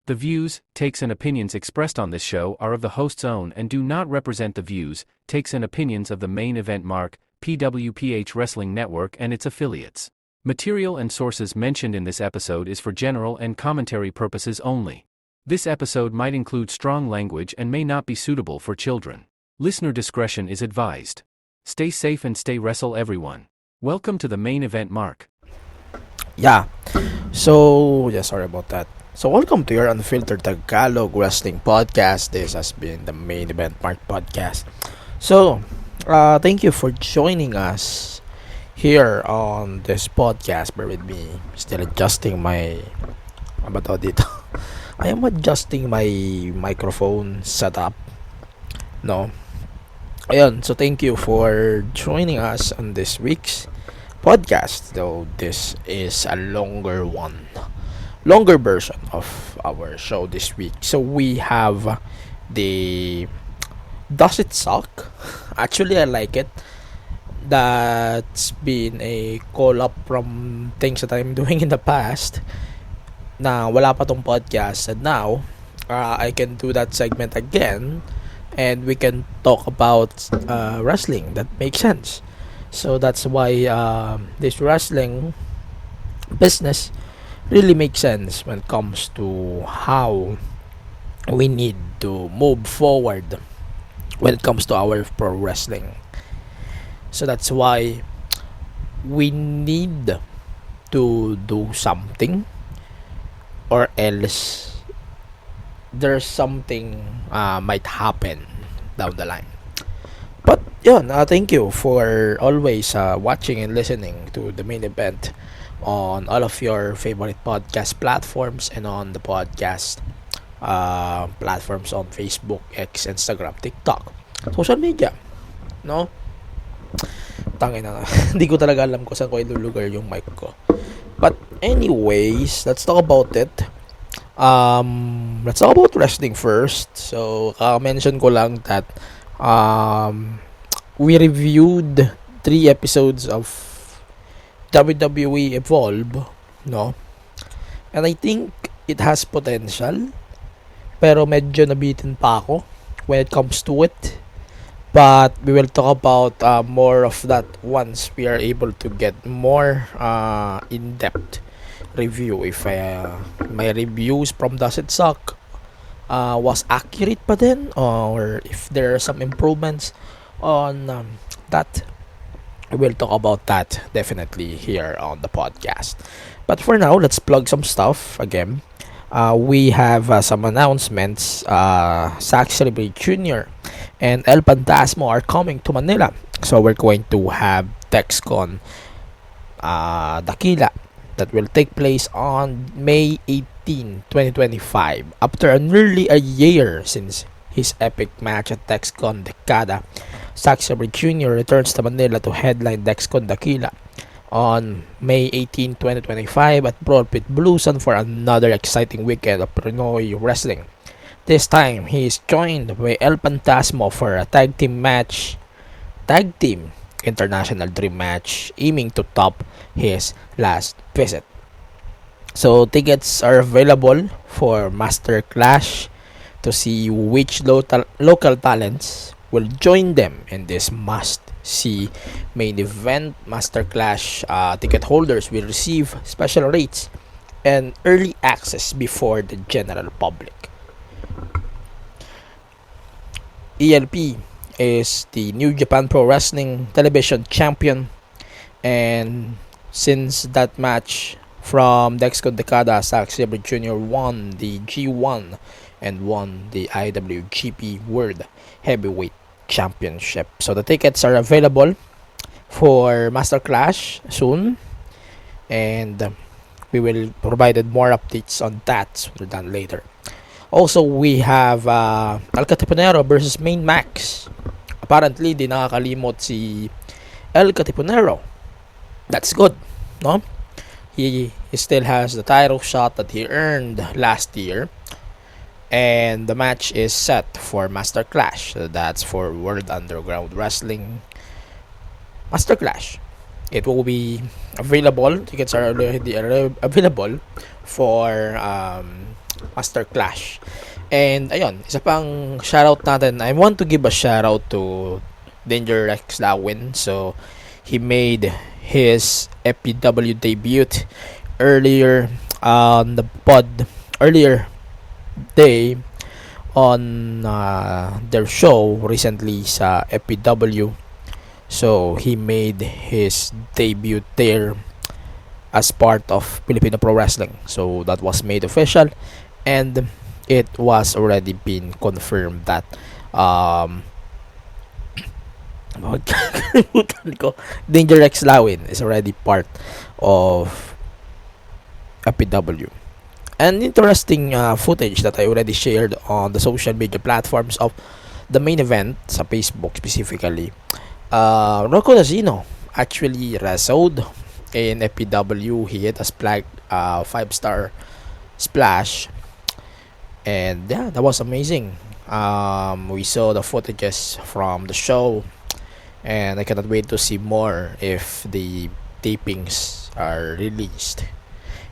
The views, takes and opinions expressed on this show are of the host's own and do not represent the views, takes and opinions of the Main Event Mark, PWPH Wrestling Network and its affiliates. Material and sources mentioned in this episode is for general and commentary purposes only. This episode might include strong language and may not be suitable for children. Listener discretion is advised. Stay safe and stay wrestle everyone. Welcome to the Main Event Mark. Sorry about that. So, welcome to your Unfiltered Tagalog Wrestling Podcast. This has been the Main Event Mark Podcast. So, thank you for joining us here on this podcast. Bear with me. Still adjusting my... Ano ba to dito? I am adjusting my microphone setup. No? Ayun, so thank you for joining us on this week's podcast. Though this is a longer version of our show this week. So we have the Does It Suck? Actually, I like it. That's been a call-up from things that I'm doing in the past na wala pa tong podcast, and now I can do that segment again and we can talk about wrestling that makes sense. So that's why this wrestling business really makes sense when it comes to how we need to move forward when it comes to our pro wrestling. So that's why we need to do something, or else there's something might happen down the line. But yun, thank you for always watching and listening to the Main Event on all of your favorite podcast platforms and on the podcast platforms on Facebook, X, Instagram, TikTok, social media. No? Tangina na. Hindi ko talaga alam kung saan ko ilulugar yung mic ko. But anyways, let's talk about it. Let's talk about wrestling first. So, mention ko lang that we reviewed 3 episodes of WWE Evolve, no? And I think it has potential, pero medyo nabitin pa ako when it comes to it. But we will talk about more of that once we are able to get more in-depth review. If my reviews from Does It Suck was accurate pa din, or if there are some improvements on that, we'll talk about that definitely here on the podcast. But for now, let's plug some stuff again. We have some announcements. Zack Celebrity Jr. and El Fantasmo are coming to Manila. So we're going to have TexCon Dakila that will take place on May 18, 2025. After nearly a year since his epic match at TexCon Decada, Zack Sabre Jr. returns to Manila to headline TexCon Dakila on May 18, 2025 at Brawl Pit Bluesan for another exciting weekend of Pinoy wrestling. This time, he is joined by El Fantasmo for a tag team international dream match, aiming to top his last visit. So tickets are available for Master Clash to see which local talents will join them in this must-see main event. Master Clash ticket holders will receive special rates and early access before the general public. ELP is the New Japan Pro Wrestling Television Champion, and since that match from TexCon Decada, Zack Sabre Jr. won the G1 and won the IWGP World Heavyweight Championship. So the tickets are available for Master Clash soon, and we will provide more updates on that sooner than later. Also, we have El Catiponero versus Main Max. Apparently, di nakakalimot si El Catiponero. That's good, no? He still has the title shot that he earned last year. And the match is set for Master Clash. So that's for World Underground Wrestling Master Clash. It will be available. Tickets are already available for Master Clash. And ayun, isa pang shoutout natin. I want to give a shoutout to Danger Rex Lawin. So he made his FPW debut earlier on the pod earlier day on their show recently sa FPW. So he made his debut there as part of Filipino Pro Wrestling. So that was made official, and it was already been confirmed that Danger X Lawin is already part of FPW. And interesting footage that I already shared on the social media platforms of the main event sa Facebook specifically. Rocco Nazino actually wrestled in FPW. He hit a 5-star splash, and yeah, that was amazing. We saw the footages from the show, and I cannot wait to see more if the tapings are released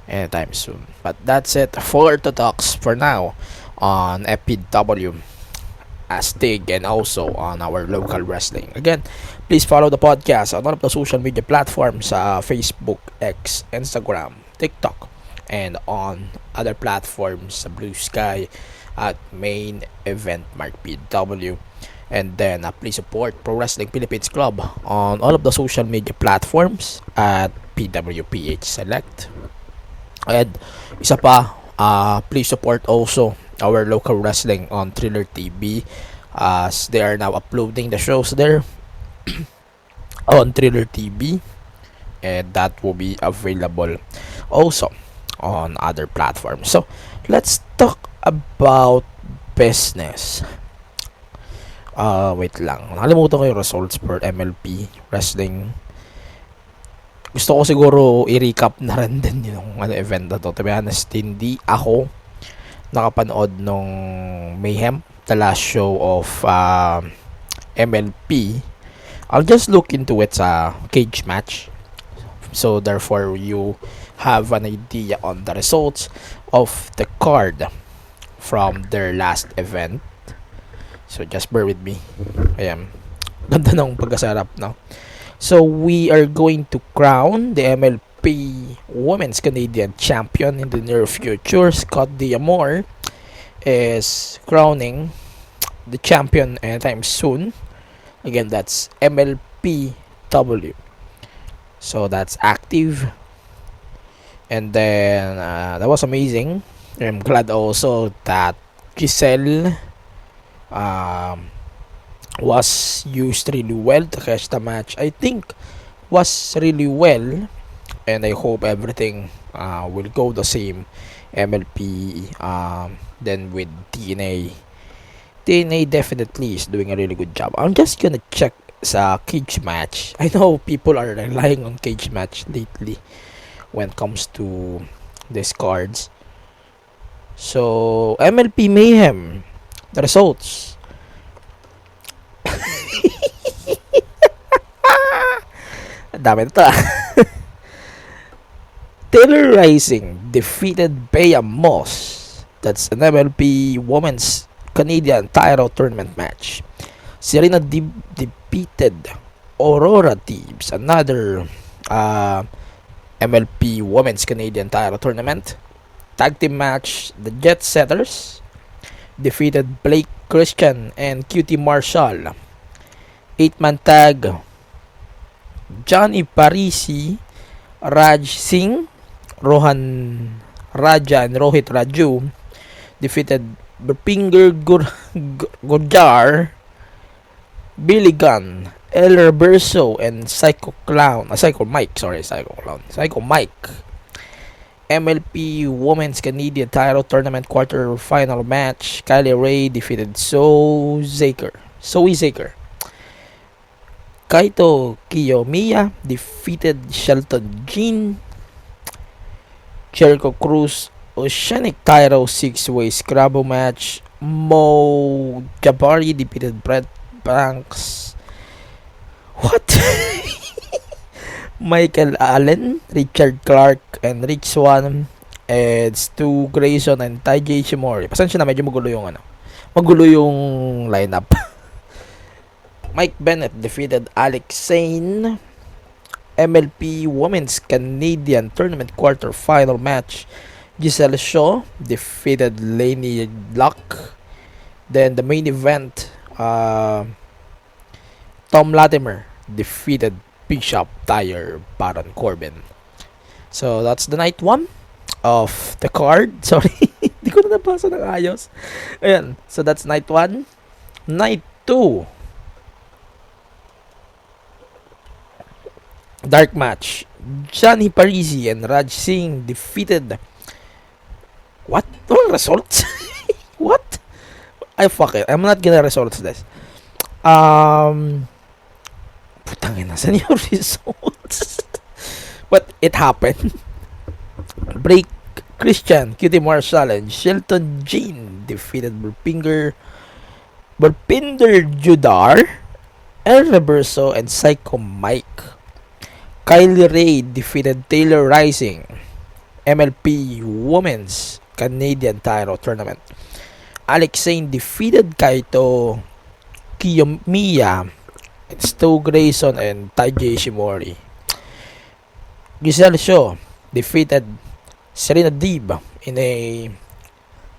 anytime soon. But that's it for the talks for now on FPW, Astig, and also on our local wrestling. Again, please follow the podcast on all of the social media platforms, Facebook, X, Instagram, TikTok, and on other platforms, Blue Sky at Main Event Mark PW. And then please support Pro Wrestling Philippines Club on all of the social media platforms at PWPH Select. And isa pa, please support also our local wrestling on Thriller TV, as they are now uploading the shows there on Thriller TV, and that will be available also on other platforms. So let's talk about business. Wait lang, nakalimutan ko yung results for MLP Wrestling. Gusto ko siguro i-recap na rin din yung event na to. To be honest, hindi ako nakapanood nung Mayhem, the last show of MLP. I'll just look into it sa cage match, so therefore you have an idea on the results of the card from their last event. So just bear with me. Ayan, ganda ng pagkasarap, no? So we are going to crown the MLP Women's Canadian Champion in the near future. Scott D'Amore is crowning the champion anytime soon. Again, that's MLPW. So that's active. And then that was amazing. I'm glad also that Giselle was used really well to catch the match. I think was really well, and I hope everything will go the same. MLP then with TNA. TNA definitely is doing a really good job. I'm just gonna check sa cage match. I know people are relying on cage match lately when it comes to these cards. So MLP Mayhem, the results. Dami nito. Taylor Rising defeated Bea Moss. That's an MLP Women's Canadian Title Tournament match. Serena defeated Aurora Thieves, another MLP Women's Canadian Title Tournament tag team match. The Jet Setters defeated Blake Christian and QT Marshall. 8-man tag. Johnny Parisi, Raj Singh, Rohan Raja, and Rohit Raju defeated Berpinger Gurjar, Billy Gunn, El Reverso, and Psycho Mike. MLP Women's Canadian Title Tournament quarter final match. Kylie Ray defeated Zoe Zaker. Kaito Kiyomiya defeated Shelton Jean. Jericho Cruz Oceanic Title 6-way Scrabble match. Mo Jabari defeated Brett Banks. What? Michael Allen, Richard Clark, and Rich Swan It's Stu Grayson and Taiji Ishimori. Pasensya na, medyo magulo yung lineup. Mike Bennett defeated Alex Zane. MLP Women's Canadian Tournament quarter-final match. Giselle Shaw defeated Lainey Luck. Then the main event, Tom Latimer defeated Bishop Dyer Baron Corbin. So that's the night 1 of the card. Sorry, hindi ko na nabasa ng ayos. Ayan, so that's night 1. Night 2, dark match. Johnny Parisi and Raj Singh defeated... What? All results? What? Fuck it. I'm not gonna results this. Putangin na, saan yung results? But it happened. Break Christian, QT Marshall, and Shelton Jean defeated Burpinder Judar, El Reverso, and Psycho Mike. Kylie Ray defeated Taylor Rising. MLP Women's Canadian Title Tournament. Alex Zane defeated Kaito Kiyomiya, Stu Grayson, and Taiji Ishimori. Giselle Shaw defeated Serena Deeb in a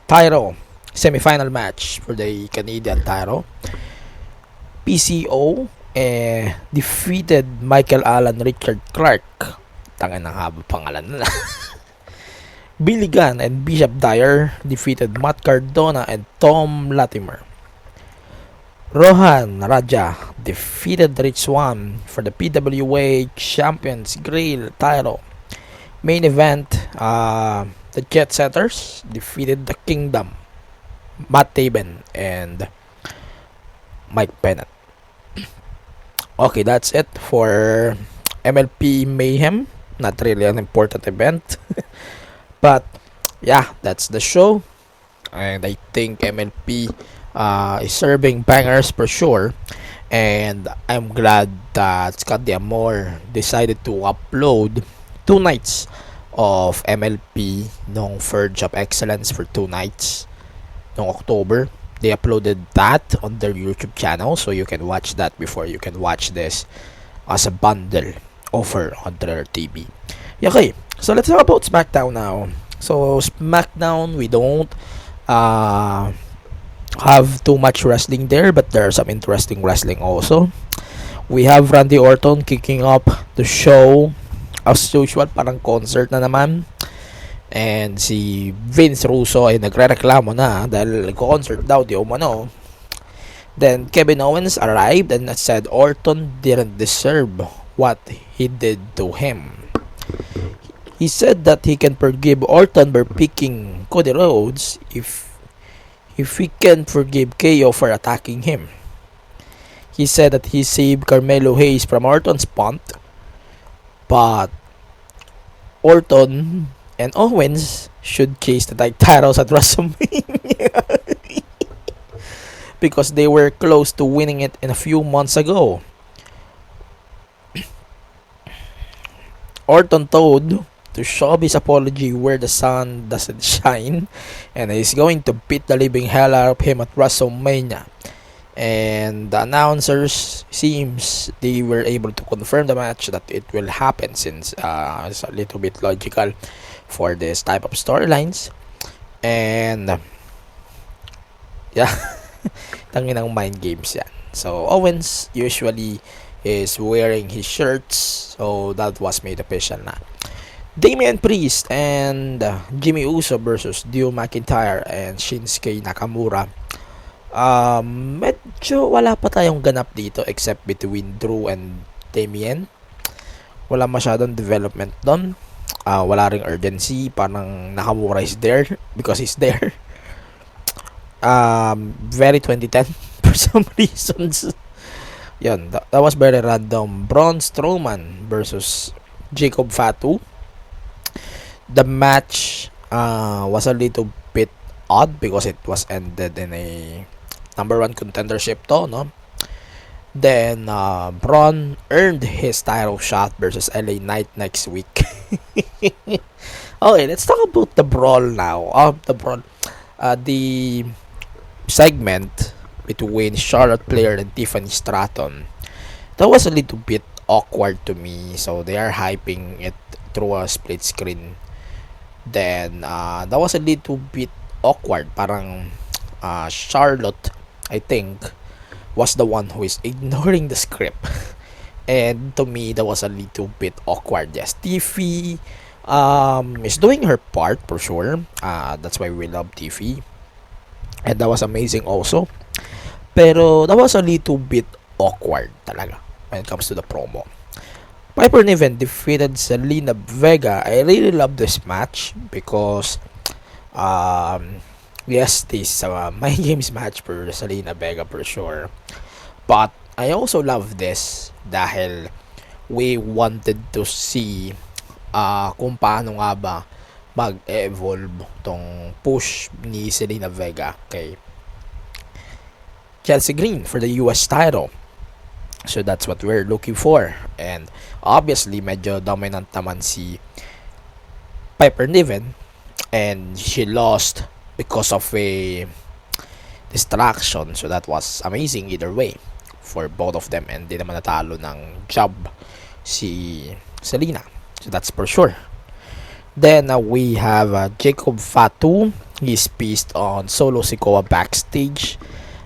title semi-final match for the Canadian title. PCO defeated Michael Allen Richard Clark. Tangin ng haba pangalan nila. Billy Gunn and Bishop Dyer defeated Matt Cardona and Tom Latimer. Rohan Raja defeated Rich Swann for the PWA Champions Grail title. Main event, the Jet Setters defeated the Kingdom, Matt Taven and Mike Bennett. Okay, that's it for MLP Mayhem. Not really an important event. But yeah, that's the show. And I think MLP is serving bangers for sure. And I'm glad that Scott D'Amore decided to upload 2 nights of MLP nung Verge of Excellence for 2 nights nung October. They uploaded that on their YouTube channel, so you can watch that before you can watch this as a bundle over on their TV. Okay, so let's talk about SmackDown now. So SmackDown, we don't have too much wrestling there, but there are some interesting wrestling also. We have Randy Orton kicking up the show as usual, parang concert na naman. And si Vince Russo ay nagrereklamo na dahil concert daw di umano. Then Kevin Owens arrived and said Orton didn't deserve what he did to him. He said that he can forgive Orton by picking Cody Rhodes if he can forgive KO for attacking him. He said that he saved Carmelo Hayes from Orton's punt, but Orton and Owens should chase the tag titles at WrestleMania because they were close to winning it in a few months ago. Orton told to show his apology where the sun doesn't shine, and he's going to beat the living hell out of him at WrestleMania. And the announcers seems they were able to confirm the match that it will happen, since it's a little bit logical for this type of storylines. And yeah, tangin ng mind games yan. So Owens usually is wearing his shirts, so that was made official na. Damian Priest and Jimmy Uso versus Drew McIntyre and Shinsuke Nakamura. Medyo wala pa tayong ganap dito except between Drew and Damian. Wala masyadong development doon. Wala ring urgency. Parang Nakamura is there because he's there. Very 2010 for some reasons. Yan, that was very random. Braun Strowman versus Jacob Fatu. The match was a little bit odd because it was ended in a number 1 contendership to, no? Then Braun earned his title shot versus LA Knight next week. Okay, let's talk about the brawl now. The segment between Charlotte Flair and Tiffany Stratton. That was a little bit awkward to me. So they are hyping it through a split screen. Then that was a little bit awkward. Parang Charlotte, I think, was the one who is ignoring the script. And to me, that was a little bit awkward. Yes, Tiffy is doing her part for sure. That's why we love Tiffy. And that was amazing also. Pero that was a little bit awkward talaga when it comes to the promo. Piper Niven defeated Zelina Vega. I really love this match because yes, this is my games match for Zelina Vega for sure. But I also love this dahil we wanted to see kung paano nga ba mag-evolve tong push ni Zelina Vega kay Chelsea Green for the US title. So that's what we're looking for. And obviously, medyo dominant naman si Piper Niven. And she lost because of a distraction. So that was amazing either way for both of them. And di naman natalo ng job si Selena. So that's for sure. Then we have Jacob Fatu. He's pissed on Solo Sikoa backstage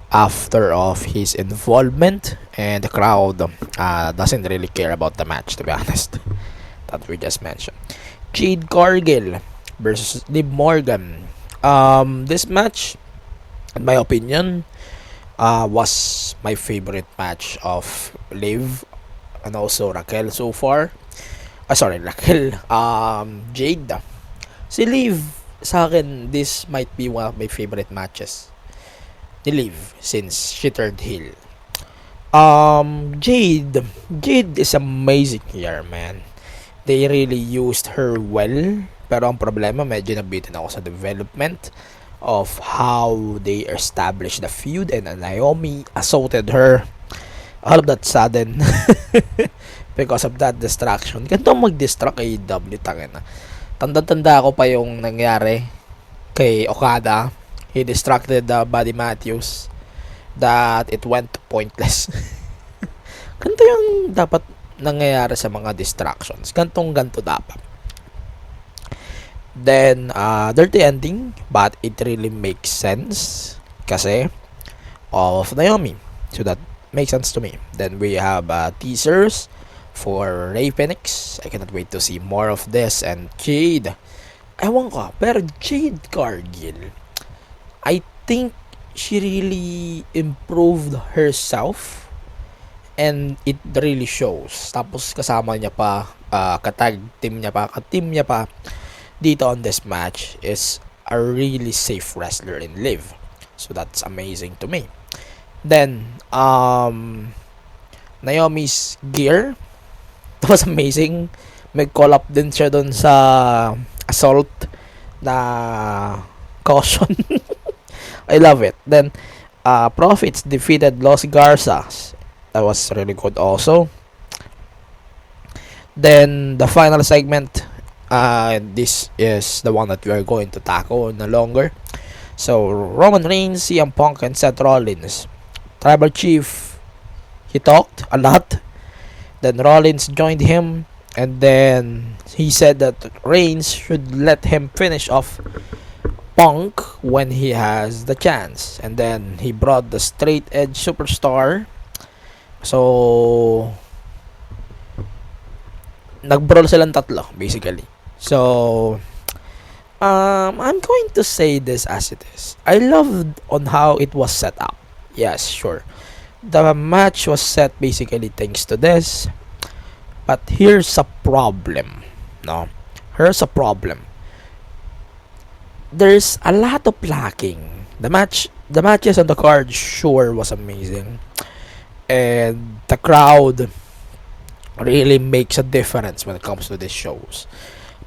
after of his involvement, and the crowd doesn't really care about the match, to be honest, that we just mentioned. Jade Cargill versus Liv Morgan. This match, in my opinion, was my favorite match of Liv and also Raquel so far. Raquel. Jade. Si Liv, sa akin, this might be one of my favorite matches ni Liv since she turned heel. Jade is amazing here, man. They really used her well. Pero ang problema, medyo nabitin ako sa development of how they established the feud, and Naomi assaulted her. All of that sudden because of that distraction. Ganito mag-distract AEW, tangina. Tanda-tanda ako pa yung nangyari kay Okada. He distracted Buddy Matthews that it went pointless. Ganito yung dapat nangyayari sa mga distractions. Ganto dapat. Then, dirty ending, but it really makes sense kasi of Naomi. So that makes sense to me. Then we have teasers for Rey Fenix. I cannot wait to see more of this. And Jade. Ewan ko, pero Jade Cargill, I think she really improved herself and it really shows. Tapos kasama niya pa, kateam niya pa dito on this match is a really safe wrestler in Liv. So that's amazing to me. Then, Naomi's gear, that was amazing. May call up din siya dun sa assault na caution. I love it. Then, Profits defeated Los Garzas. That was really good also. Then, the final segment, this is the one that we are going to tackle no longer. So, Roman Reigns, CM Punk, and Seth Rollins. Tribal Chief, he talked a lot. Then Rollins joined him, and then he said that Reigns should let him finish off Punk when he has the chance. And then he brought the straight edge superstar. So, nagbrawl silang tatlo, basically. So, I'm going to say this as it is. I loved on how it was set up. Yes, sure. The match was set basically thanks to this. But here's a problem. No? Here's a problem. There's a lot of lacking. The matches on the card sure was amazing. And the crowd really makes a difference when it comes to these shows.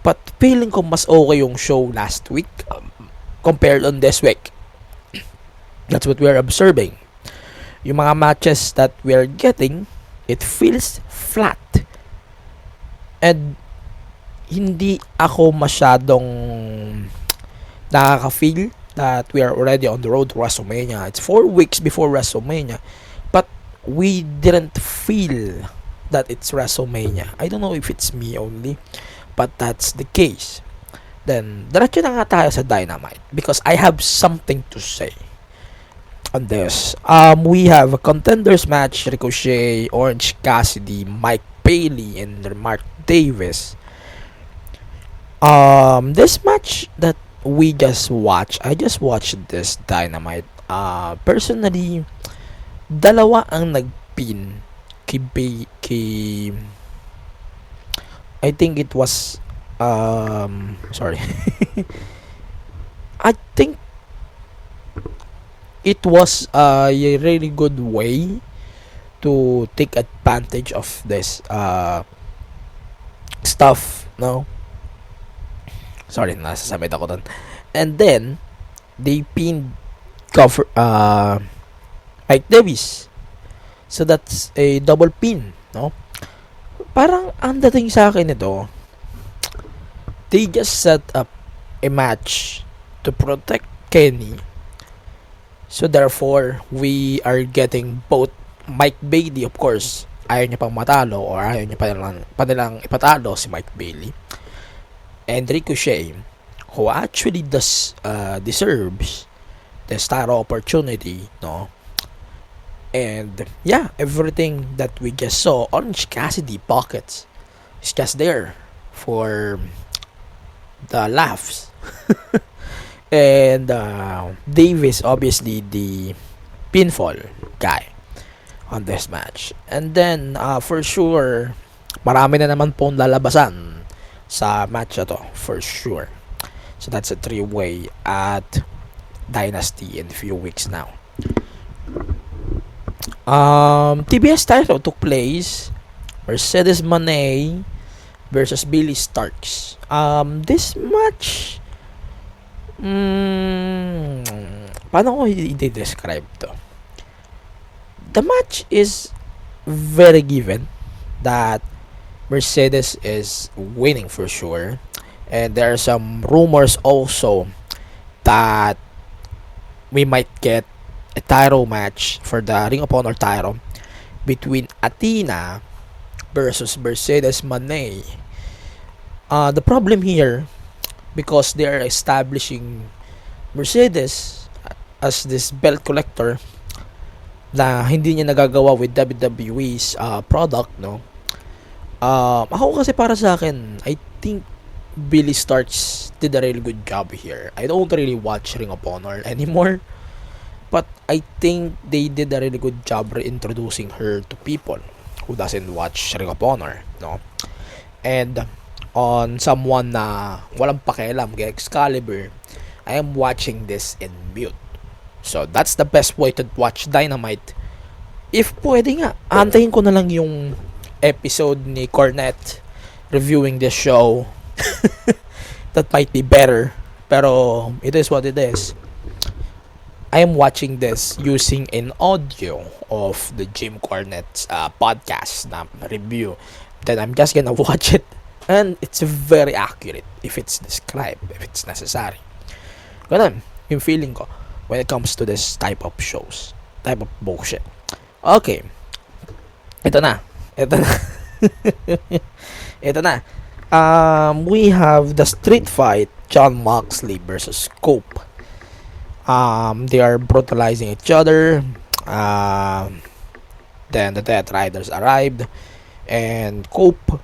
But feeling ko mas okay yung show last week compared on this week. That's what we're observing. Yung mga matches that we're getting, it feels flat. And hindi ako masyadong nakaka-feel that we are already on the road to WrestleMania. It's 4 weeks before WrestleMania, but we didn't feel that it's WrestleMania. I don't know if it's me only, but that's the case. Then, diretso na nga tayo sa Dynamite because I have something to say on this. We have a contenders match: Ricochet, Orange Cassidy, Mike Bailey, and Mark Davis. This match that we just watched, I just watched this Dynamite. Personally, dalawa ang nagpin kay I think it was sorry. I think it was a really good way to take advantage of this stuff, no? Sorry, nasasamit ako dun. And then they pinned Mike Davis. So that's a double pin, no? Parang ang dating sa akin ito, they just set up a match to protect Kenny. So therefore, we are getting both Mike Bailey, of course, ayaw niya pang matalo or ayaw niya pa nilang ipatalo si Mike Bailey. And Ricochet, who actually deserves this title opportunity, no? And yeah, everything that we just saw, Orange Cassidy pockets is just there for the laughs. And Davis, obviously the pinfall guy on this match. And then for sure, marami na naman pong lalabasan sa match na to, for sure. So that's a 3-way at Dynasty in a few weeks now. TBS title took place, Mercedes Moné versus Billy Starks. This match, paano ko i-describe to? The match is very given that Mercedes is winning for sure, and there are some rumors also that we might get a title match for the Ring of Honor title between Athena versus Mercedes Moné. The problem here, because they are establishing Mercedes as this belt collector na hindi niya nagagawa with WWE's product, no? Ako kasi para sa akin, I think Billy Starks did a really good job here. I don't really watch Ring of Honor anymore, but I think they did a really good job reintroducing her to people who doesn't watch Ring of Honor, no? And on someone na walang pakialam kay Excalibur, I am watching this in mute. So that's the best way to watch Dynamite. If pwede nga, antayin ko na lang yung episode ni Cornette reviewing this show. That might be better, pero it is what it is. I am watching this using an audio of the Jim Cornette's podcast na review. Then I'm just gonna watch it, and it's very accurate if it's described, if it's necessary. Ganun yung feeling ko when it comes to this type of shows, type of bullshit. Okay, ito na. We have the street fight, Jon Moxley versus Cope. They are brutalizing each other. Then the Death Riders arrived, and Cope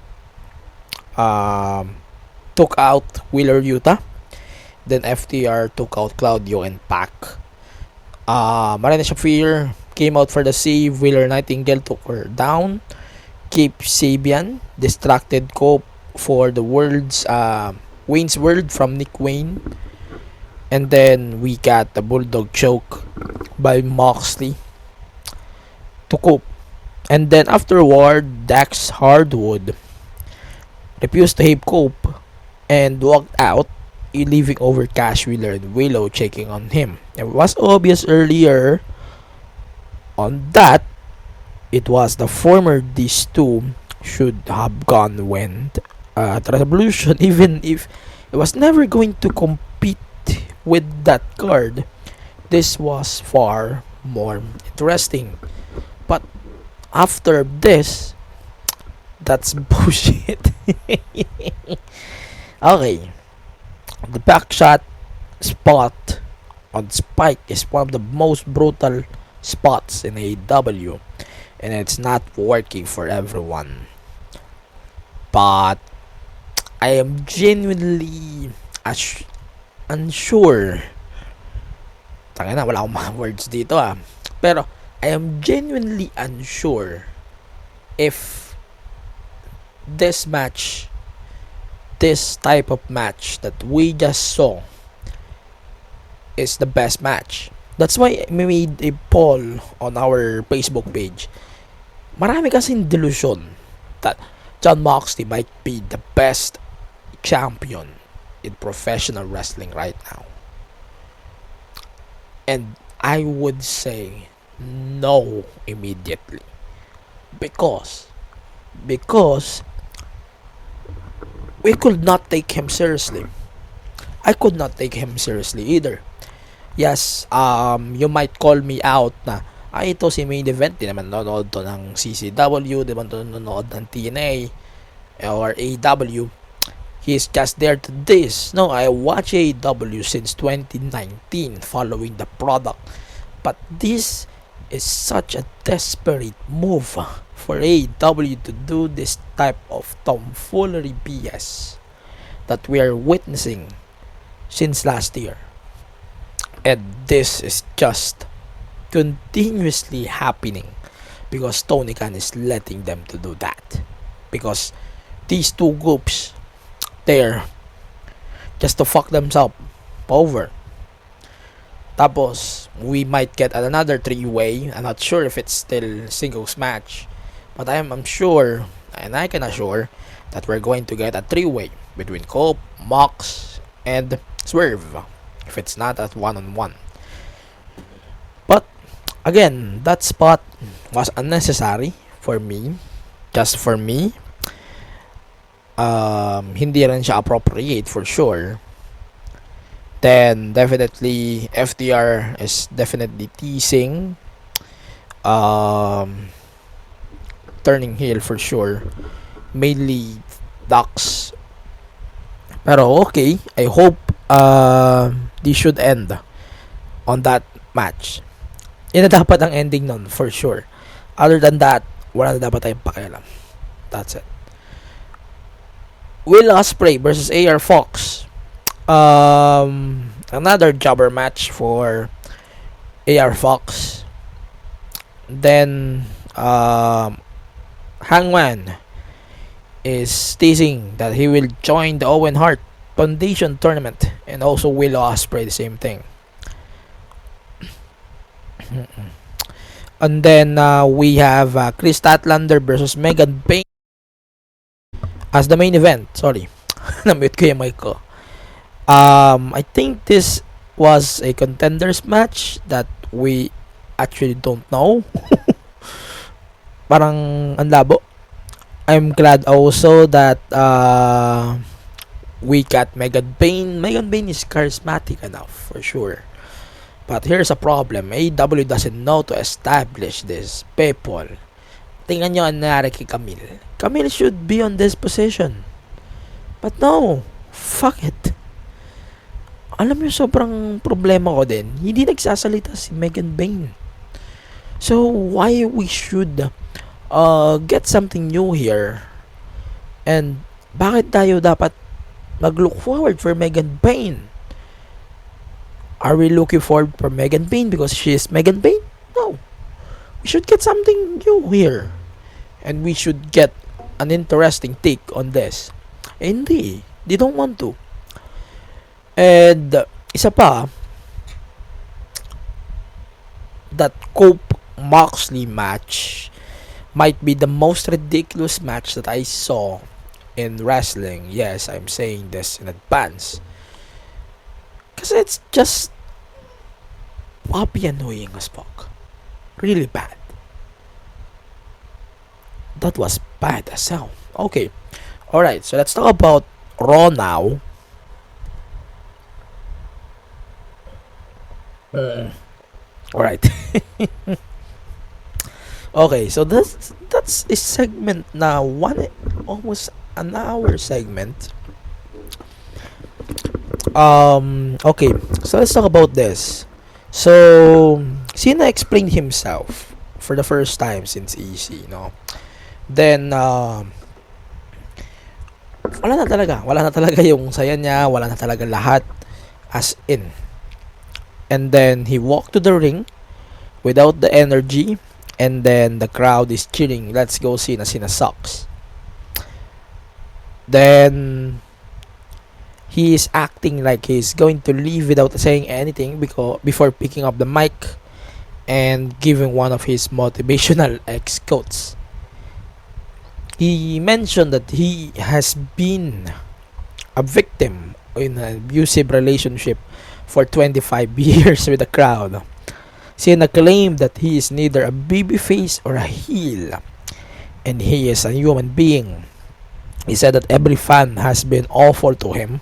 took out Wheeler Yuta. Then FTR took out Claudio and Pac. Marina Shafir came out for the save. Wheeler Nightingale took her down. Cape Sabian distracted Cope for the Wayne's World from Nick Wayne. And then we got the Bulldog choke by Moxley to Cope. And then afterward, Dax Hardwood refused to help Cope and walked out, leaving over Cash Wheeler and Willow checking on him. It was obvious earlier on that it was the former these two should have gone when at Revolution, even if it was never going to compete with that card, this was far more interesting. But after this, that's bullshit. Okay, the back shot spot on Spike is one of the most brutal spots in AEW, and it's not working for everyone. But I am genuinely unsure. Tanga na, wala akong mga words dito Pero I am genuinely unsure if this match, this type of match that we just saw, is the best match. That's why we made a poll on our Facebook page. Marami kasing delusion that Jon Moxley might be the best champion in professional wrestling right now. And I would say no immediately. Because we could not take him seriously. I could not take him seriously either. Yes, you might call me out na ito si main event, di naman nanonood to ng CCW, di naman to nanonood ng TNA or AEW. He's just there to this. No, I watch AEW since 2019 following the product. But this is such a desperate move for AEW to do this type of tomfoolery BS that we are witnessing since last year. And this is just continuously happening because Tony Khan is letting them to do that. Because these two groups, there just to fuck themselves over. Tapos, we might get another three-way. I'm not sure if it's still singles match. But I'm sure, and I can assure, that we're going to get a three-way between Cope, Mox, and Swerve. If it's not at one-on-one. But, again, that spot was unnecessary for me. Just for me. Hindi rin siya appropriate for sure. Then definitely FTR is definitely teasing, turning heel for sure, mainly Dax. Pero okay, I hope this should end on that match. Yun na dapat ang ending nun for sure. Other than that, wala na dapat tayong pakialam. That's it. Will Ospreay versus AR Fox. Another jobber match for AR Fox. Then Hangman is teasing that he will join the Owen Hart Foundation tournament, and also Will Ospreay the same thing. And then we have Chris Statlander versus Megan Payne as the main event. Sorry, na-mute ko yung mic ko. I think this was a contenders match that we actually don't know. Parang ang labo. I'm glad also that we got Megan Payne. Megan Payne is charismatic enough for sure. But here's a problem. AEW doesn't know to establish this people. Tingnan nyo ang nangyari kay Camille. Camille should be on this position. But no. Fuck it. Alam mo, sobrang problema ko din. Hindi nagsasalita si Megan Payne. So, why we should get something new here? And bakit tayo dapat mag-look forward for Megan Payne? Are we looking forward for Megan Payne because she is Megan Payne? No. We should get something new here. And we should get an interesting take on this. Hindi. They don't want to. And isa pa, that Cope Moxley match might be the most ridiculous match that I saw in wrestling. Yes, I'm saying this in advance. Because it's just poppy annoying as fuck. Really bad. That was bad as hell. Okay. Alright, so let's talk about Raw now. Alright. Okay, so that's a segment na almost an hour segment. Okay, so let's talk about this. So Cena explained himself for the first time since EC, no? Then wala na talaga yung saya niya, wala na talaga lahat, as in. And then he walked to the ring without the energy, and then the crowd is cheering, let's go Cena, Cena sucks. Then he is acting like he's going to leave without saying anything before picking up the mic and giving one of his motivational quotes. He mentioned that he has been a victim in an abusive relationship for 25 years with the crowd. Cena claimed that he is neither a babyface or a heel, and he is a human being. He said that every fan has been awful to him,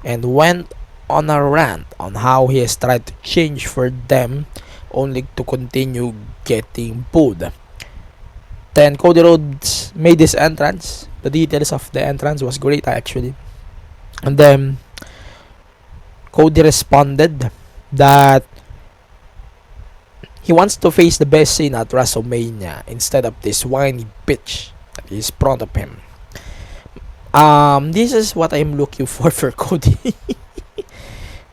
and went on a rant on how he has tried to change for them only to continue getting booed. Then Cody Rhodes made his entrance. The details of the entrance was great actually. And then Cody responded that he wants to face the best Cena at WrestleMania instead of this whiny bitch that is in front of him. This is what I am looking for Cody.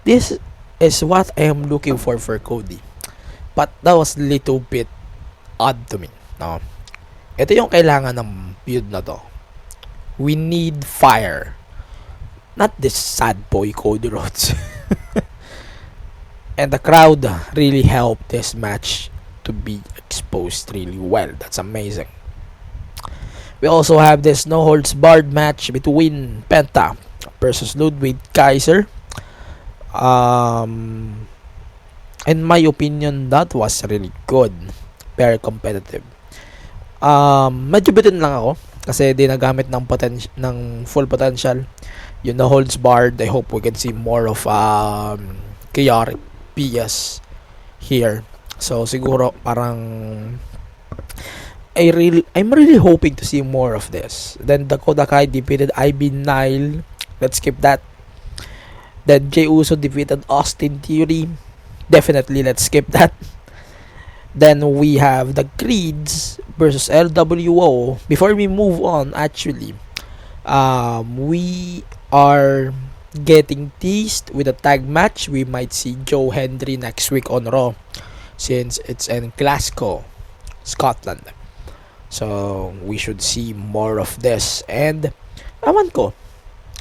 This is what I am looking for Cody. But that was a little bit odd to me. No? Ito yung kailangan ng feud na to. We need fire. Not this sad boy Cody Rhodes. And the crowd really helped this match to be exposed really well. That's amazing. We also have this no holds barred match between Penta versus Ludwig Kaiser. In my opinion, that was really good. Very competitive. Medyo bitin lang ako kasi di nagamit ng full potential. Yung no holds barred, I hope we can see more of chaotic PS here. So siguro parang I'm really hoping to see more of this. Then Dakota Kai defeated IB Nile. Let's skip that. Then Jey Uso defeated Austin Theory. Definitely let's skip that. Then we have the Creeds versus LWO. Before we move on, actually, we are getting teased with a tag match. We might see Joe Hendry next week on Raw, since it's in Glasgow, Scotland. So we should see more of this. And awan ko,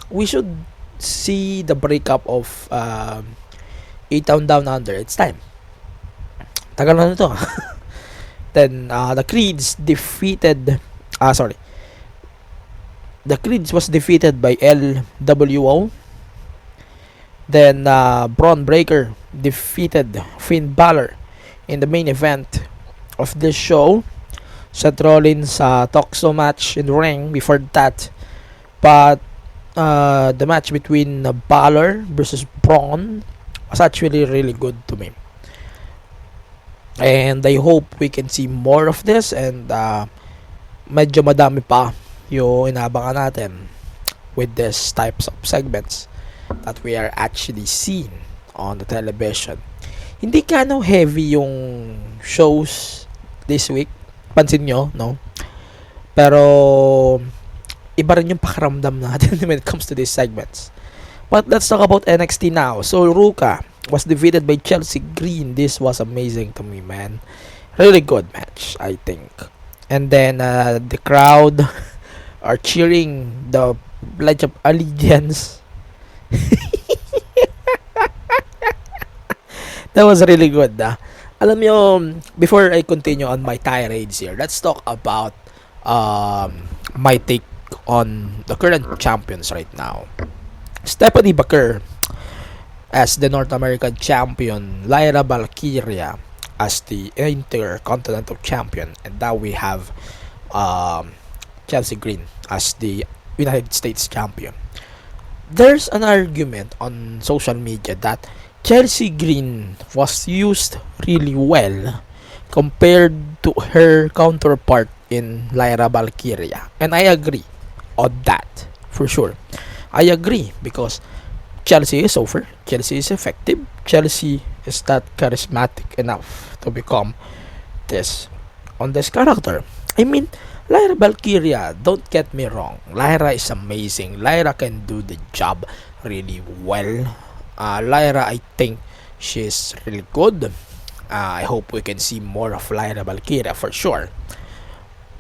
we should see the breakup of A-Town Down Under. It's time. Tagal na nito. Then the Creeds defeated the Creeds was defeated by LWO. Then Braun Breaker defeated Finn Balor in the main event of this show. Seth Rollins Toxo match in the ring before that. But the match between Balor versus Braun was actually really good to me. And I hope we can see more of this, and medyo madami pa yung inaabangan natin with these types of segments that we are actually seeing on the television. Hindi kano heavy yung shows this week. Pansin nyo, no? Pero iba rin yung pakiramdam natin when it comes to these segments. But let's talk about NXT now. So Ruka was defeated by Chelsea Green. This was amazing to me, man. Really good match, I think. And then the crowd are cheering the Pledge of Allegiance. That was really good. Alam nyo, before I continue on my tirades here, let's talk about my take on the current champions right now. Stephanie Baker as the North American champion, Lyra Valkyria as the Intercontinental champion, and now we have Chelsea Green as the United States champion. There's an argument on social media that Chelsea Green was used really well compared to her counterpart in Lyra Valkyria. And I agree on that, for sure. I agree because Chelsea is over, Chelsea is effective, Chelsea is not charismatic enough to become this on this character. I mean, Lyra Valkyria, don't get me wrong, Lyra is amazing. Lyra can do the job really well. Lyra, I think she's really good. I hope we can see more of Lyra Valkyria for sure.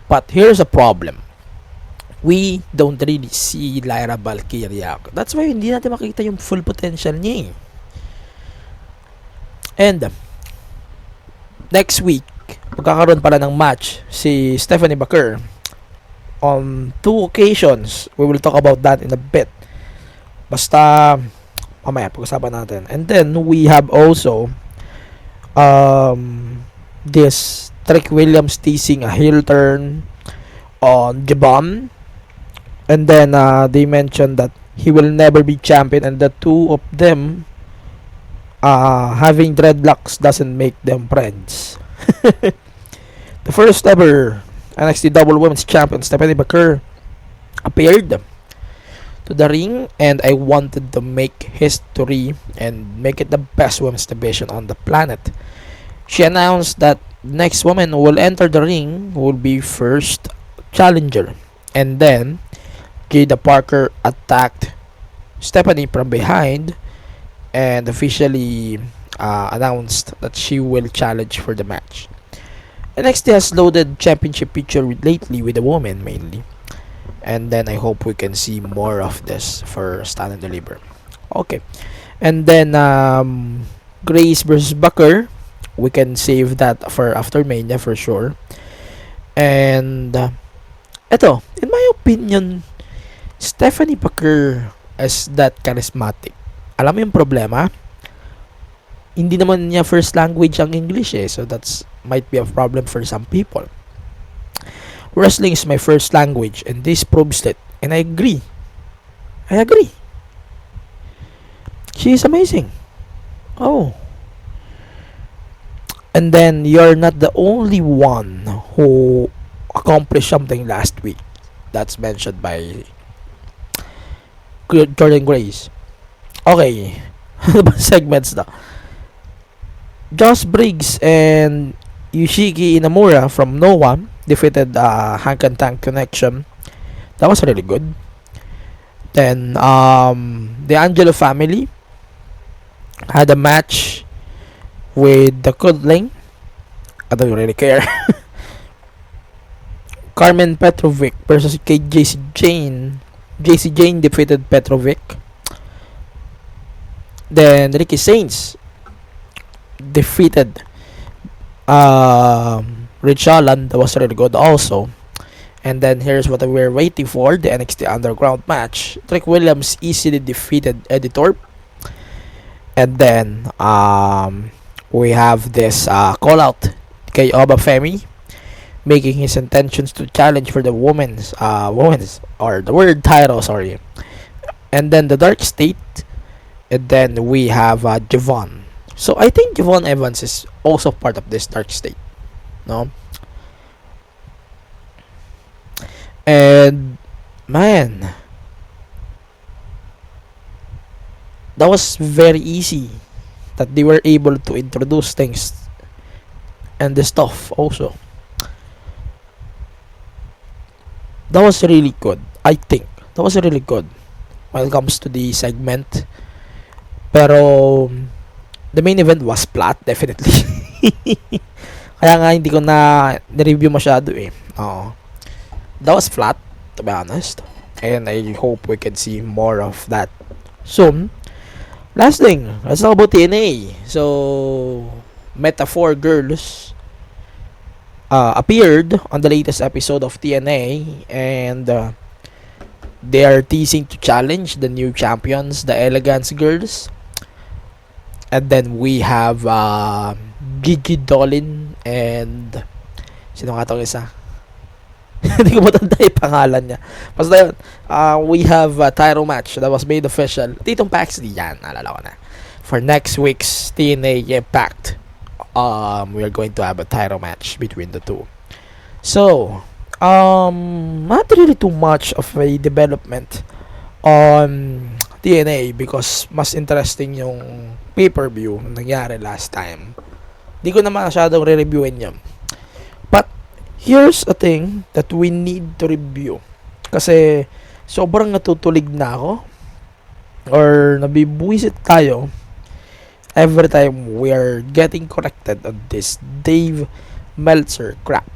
But here's a problem. We don't really see Lyra Valkyria. That's why hindi natin makita yung full potential niya. And next week, magkakaroon pala ng match si Stephanie Baker. On 2 occasions, we will talk about that in a bit. Basta mamaya pag-usapan natin. And then we have also this Trick Williams teasing a heel turn on Jabon. And then they mentioned that he will never be champion, and the two of them having dreadlocks doesn't make them friends. The first ever NXT Double Women's Champion Stephanie Baker appeared to the ring, and I wanted to make history and make it the best women's division on the planet. She announced that next woman who will enter the ring will be first challenger, and then Jada Parker attacked Stephanie from behind and officially announced that she will challenge for the match. NXT has loaded championship picture lately with the women mainly, and then I hope we can see more of this for Stand and Deliver. Okay, and then Grace versus Baker, we can save that for after Mania for sure. And eto, in my opinion, Stephanie Baker is that charismatic. Alam mo yung problema? Hindi naman niya first language ang English so that's might be a problem for some people. Wrestling is my first language, and this proves it. And I agree. She is amazing. Oh. And then you're not the only one who accomplished something last week. That's mentioned by Jordan Grace. Okay. Segments na. Josh Briggs and Yoshiki Inamura from Noah defeated Hank and Tank Connection. That was really good. Then the Angelo family had a match with the Kudling. I don't really care. Carmen Petrovic versus JC Jane. JC Jane defeated Petrovic. Then Ricky Saints defeated Rich Allen. That was really good also. And then here's what we were waiting for, the NXT Underground match. Trick Williams easily defeated Eddie Thorpe. And then we have this call out kay Oba Femi, making his intentions to challenge for the women's or the world title, sorry. And then the Dark State, and then we have Javon. So I think Javon Evans is also part of this Dark State, no? And man, that was very easy that they were able to introduce things and the stuff also. That was really good. I think that was really good when it comes to the segment. Pero the main event was flat, definitely. Kaya nga hindi ko na review masyado Oo. That was flat, to be honest. And I hope we can see more of that soon. Last thing, let's talk about TNA. So, Metaphor Girls appeared on the latest episode of TNA, and they are teasing to challenge the new champions, the Elegance Girls. And then we have Gigi Dolin and sino nga tong isa? Hindi ko matanda yung pangalan niya. Basta yun, we have a title match that was made official. Titong Paxley yan, alala ko na. For next week's TNA Impact, we are going to have a title match between the two. So, not really too much of a development on TNA because mas interesting yung pay-per-view na nangyari last time. Di ko na masyadong re-reviewin yun. But, here's a thing that we need to review. Kasi, sobrang natutulig na ako or nabibuisit tayo every time we are getting corrected on this Dave Meltzer crap.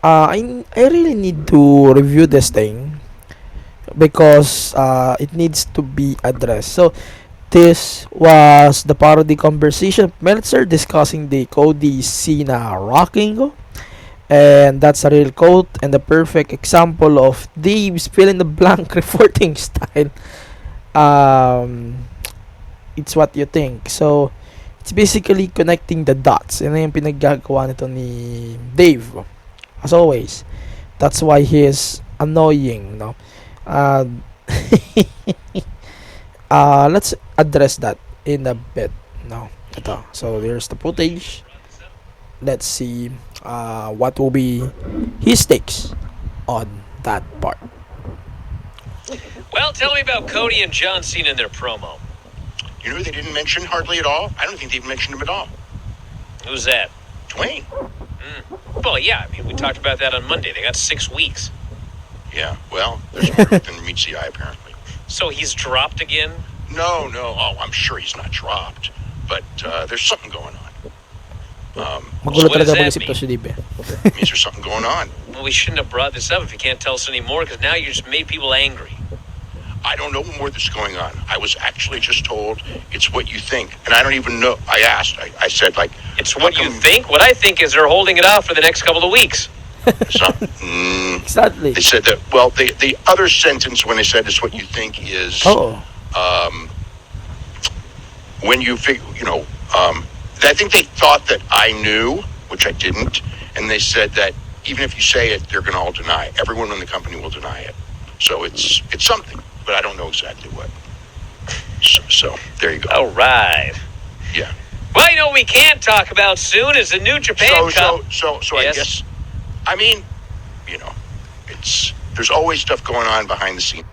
I really need to review this thing because it needs to be addressed. So this was the parody conversation of Meltzer discussing the Cody Cena rocking, and that's a real quote and the perfect example of Dave's fill in the blank reporting style. It's what you think. So, it's basically connecting the dots. Yan na yung pinaggagawa nito ni Dave. As always. That's why he is annoying, no? Let's address that in a bit, no? Ito. So, here's the footage. Let's see what will be his takes on that part. Well, tell me about Cody and John Cena in their promo. You know who they didn't mention hardly at all? I don't think they even mentioned him at all. Who's that? Dwayne. Well, yeah, I mean, we talked about that on Monday. They got 6 weeks. Yeah, well, there's more to it than meets the eye, apparently. So he's dropped again? No. Oh, I'm sure he's not dropped. But there's something going on. Magulo what does talaga that mag-isip to si Dave. Means there's something going on. Well, we shouldn't have brought this up if you can't tell us anymore, because now you just made people angry. I don't know more that's going on. I was actually just told it's what you think. And I don't even know. I asked. I said, like... It's what you think? What I think is they're holding it off for the next couple of weeks. It's not, Exactly. They said that... Well, the other sentence when they said it's what you think is... When you figure... I think they thought that I knew, which I didn't. And they said that even if you say it, they're going to all deny it. Everyone in the company will deny it. So it's something. But I don't know exactly what. So there you go. All right. Yeah. Well, you know what we can talk about soon is the New Japan Cup. So Yes. I guess, I mean, there's always stuff going on behind the scenes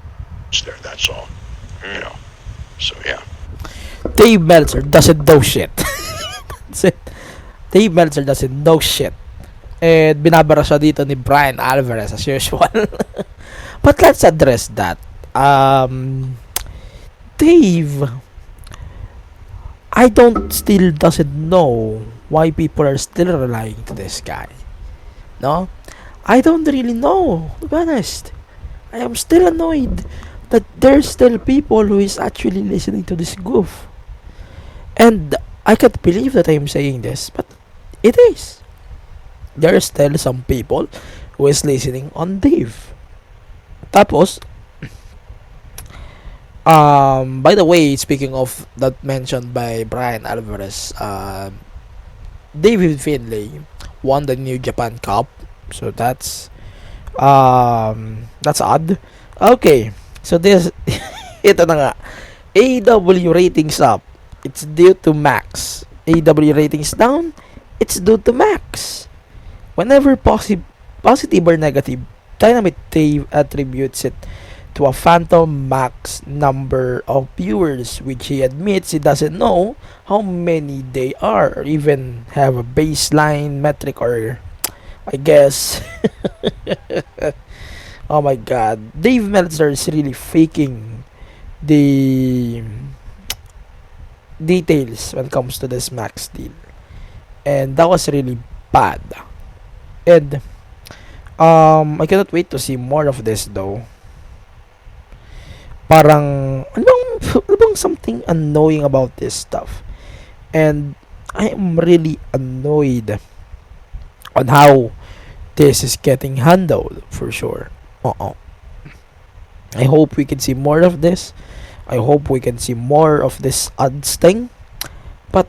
there. That's all. So yeah. Dave Meltzer doesn't know shit. That's it. Dave Meltzer doesn't know shit. And binabara siya dito ni Brian Alvarez as usual. But let's address that. Dave, I doesn't know why people are still relying to this guy. No? I don't really know, to be honest. I am still annoyed that there's still people who is actually listening to this goof. And I can't believe that I am saying this, but it is. There are still some people who is listening on Dave. Tapos, by the way, speaking of that mentioned by Brian Alvarez, David Finlay won the New Japan Cup, so that's odd. Okay, so this ito na nga. AEW ratings up, it's due to Max. AEW ratings down, it's due to Max. Whenever positive or negative, Dynamite Dave attributes it to a phantom max number of viewers, which he admits he doesn't know how many they are or even have a baseline metric, or I guess. Oh my god, Dave Meltzer is really faking the details when it comes to this Max deal, and that was really bad. And I cannot wait to see more of this though. Parang ano bang something annoying about this stuff, and I am really annoyed on how this is getting handled for sure. I hope we can see more of this. I hope we can see more of this odds thing, but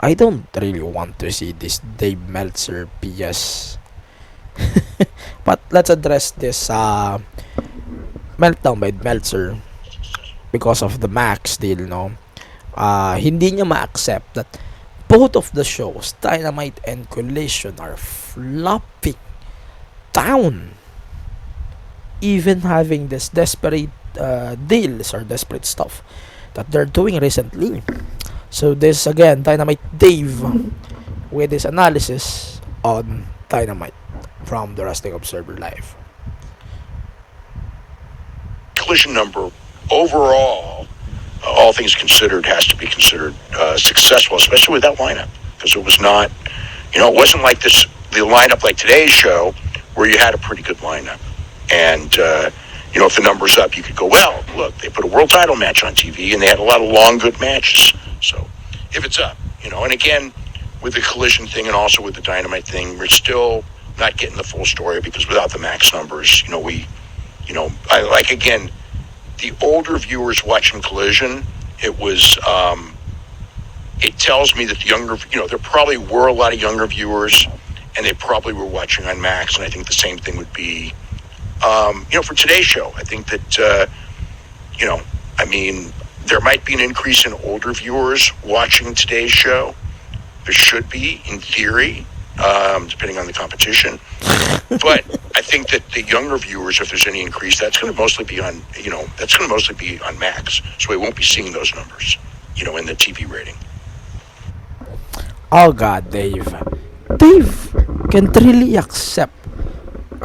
I don't really want to see this Dave Meltzer BS But let's address this meltdown by Meltzer because of the Max deal, no? Hindi niya ma-accept that both of the shows, Dynamite and Collision, are flopping down. Even having this desperate deals or desperate stuff that they're doing recently. So this again, Dynamite Dave with his analysis on Dynamite from the Wrestling Observer Live. Collision number overall, all things considered, has to be considered successful, especially with that lineup, because it was not, it wasn't like the lineup like today's show where you had a pretty good lineup. And, if the number's up, you could go, well, look, they put a world title match on TV and they had a lot of long, good matches. So if it's up, and again, with the Collision thing and also with the Dynamite thing, we're still not getting the full story because without the Max numbers, I like, again, the older viewers watching Collision, it was, it tells me that the younger, there probably were a lot of younger viewers and they probably were watching on Max. And I think the same thing would be, for today's show. I think that, there might be an increase in older viewers watching today's show. There should be, in theory, depending on the competition. But I think that the younger viewers, if there's any increase, that's going to mostly be on, Max. So we won't be seeing those numbers, in the TV rating. Oh God, Dave can't really accept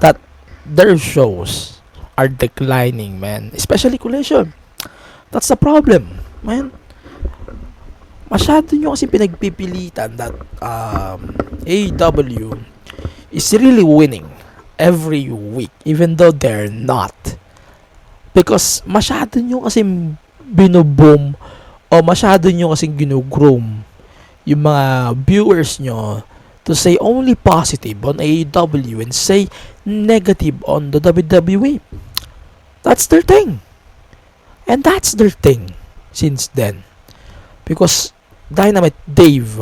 that their shows are declining, man. Especially Collision. That's the problem, man. Masyado nyo kasi pinagpipilitan that AEW is really winning every week, even though they're not. Because masyado nyo kasi binoboom o masyado nyo kasi ginugroom yung mga viewers nyo to say only positive on AEW and say negative on the WWE. That's their thing. And that's their thing since then. Because Dynamite Dave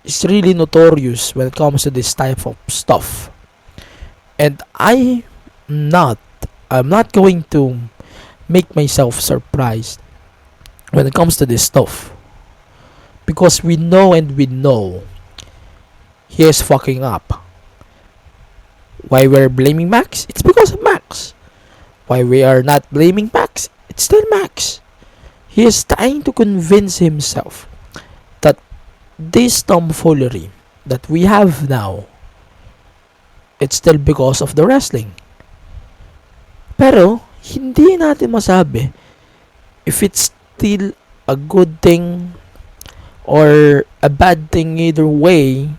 is really notorious when it comes to this type of stuff. And I'm not going to make myself surprised when it comes to this stuff. Because we know he is fucking up. Why we're blaming Max? It's because of Max. Why we are not blaming Max? It's still Max. He is trying to convince himself that this tomfoolery that we have now, it's still because of the wrestling. Pero, hindi natin masabi if it's still a good thing or a bad thing either way.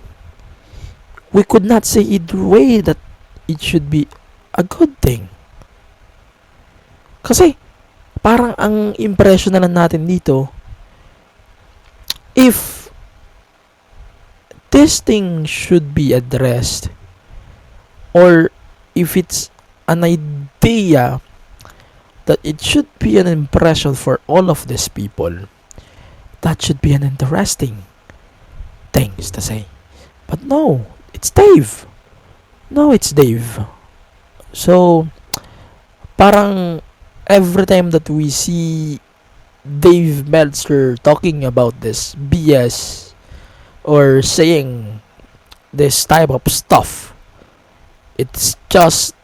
We could not say either way that it should be a good thing. Kasi, parang ang impression na lang natin dito, if this thing should be addressed, or if it's an idea that it should be an impression for all of these people, that should be an interesting things to say. But no, it's Dave. So, parang every time that we see Dave Meltzer talking about this BS or saying this type of stuff, it's just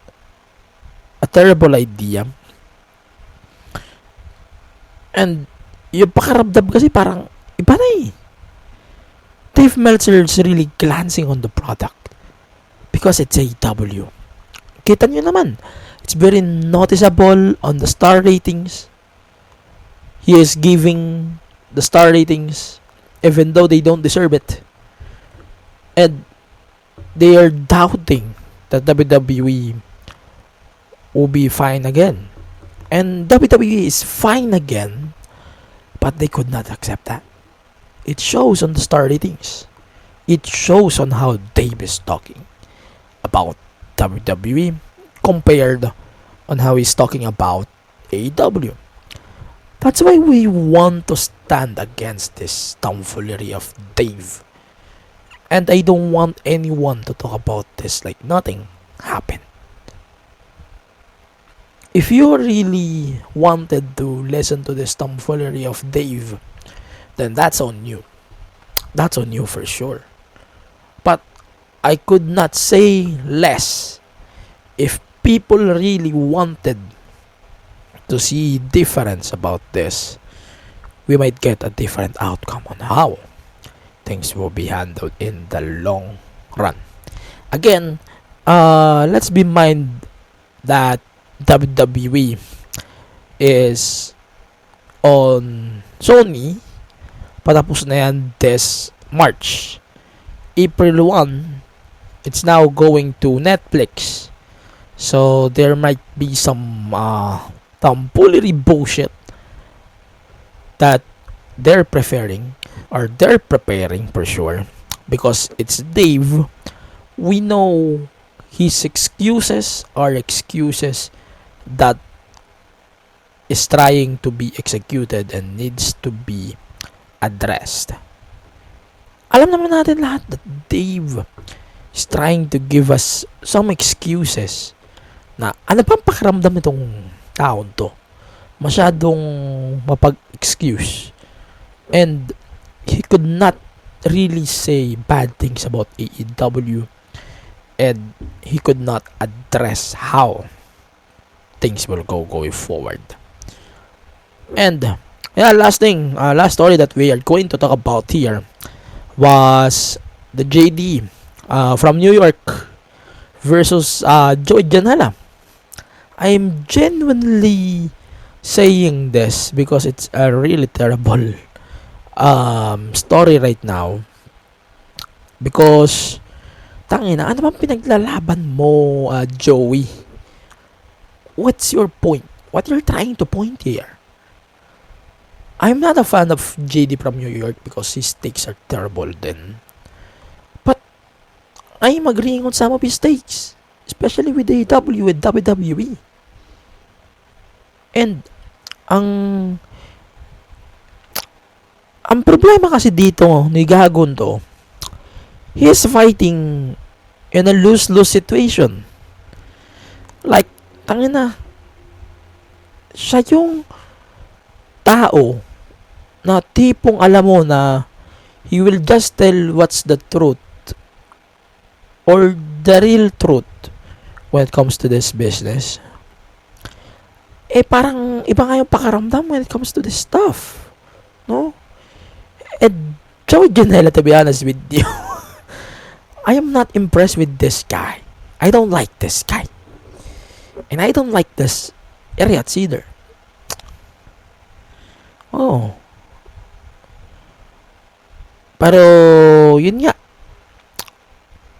a terrible idea. And yung pakiramdam kasi parang iba na eh. Dave Meltzer is really glancing on the product because it's AEW. Kita nyo naman, it's very noticeable on the star ratings. He is giving the star ratings even though they don't deserve it. And they are doubting that WWE will be fine again. And WWE is fine again, but they could not accept that. It shows on the star ratings. It shows on how Dave is talking about WWE compared on how he's talking about AEW. That's why we want to stand against this tomfoolery of Dave. And I don't want anyone to talk about this like nothing happened. If you really wanted to listen to this tomfoolery of Dave, then that's on you. That's on you for sure. But I could not say less. If people really wanted to see difference about this, we might get a different outcome on how things will be handled in the long run. Again, let's be mind that WWE is on Sony. Patapos na yan this March. April 1, it's now going to Netflix. So there might be some tomfoolery bullshit that they're preferring, or they're preparing for sure, because it's Dave. We know his excuses are excuses that is trying to be executed and needs to be addressed. Alam naman natin lahat that Dave is trying to give us some excuses na ano pang pakiramdam nitong taon to. Masyadong mapag-excuse. And he could not really say bad things about AEW, and he could not address how things will go going forward. And last story that we are going to talk about here was the JD from New York versus Joey Janela. I'm genuinely saying this because it's a really terrible story right now. Because tangina, ano bang pinaglalaban mo, Joey? What's your point? What you're trying to point here? I'm not a fan of JD from New York because his takes are terrible then. But I'm agreeing on some of his takes, especially with AEW and WWE. And ang problema kasi dito ni Gagon to, he is fighting in a lose-lose situation. Like, tangina, siya yung tao na tipong alam mo na he will just tell what's the truth or the real truth when it comes to this business. Parang iba nga yung pakaramdam when it comes to this stuff, no? And Joey Janela, to be honest with you, I am not impressed with this guy. I don't like this guy, and I don't like this Ariats either. Oh. Pero, yun nga.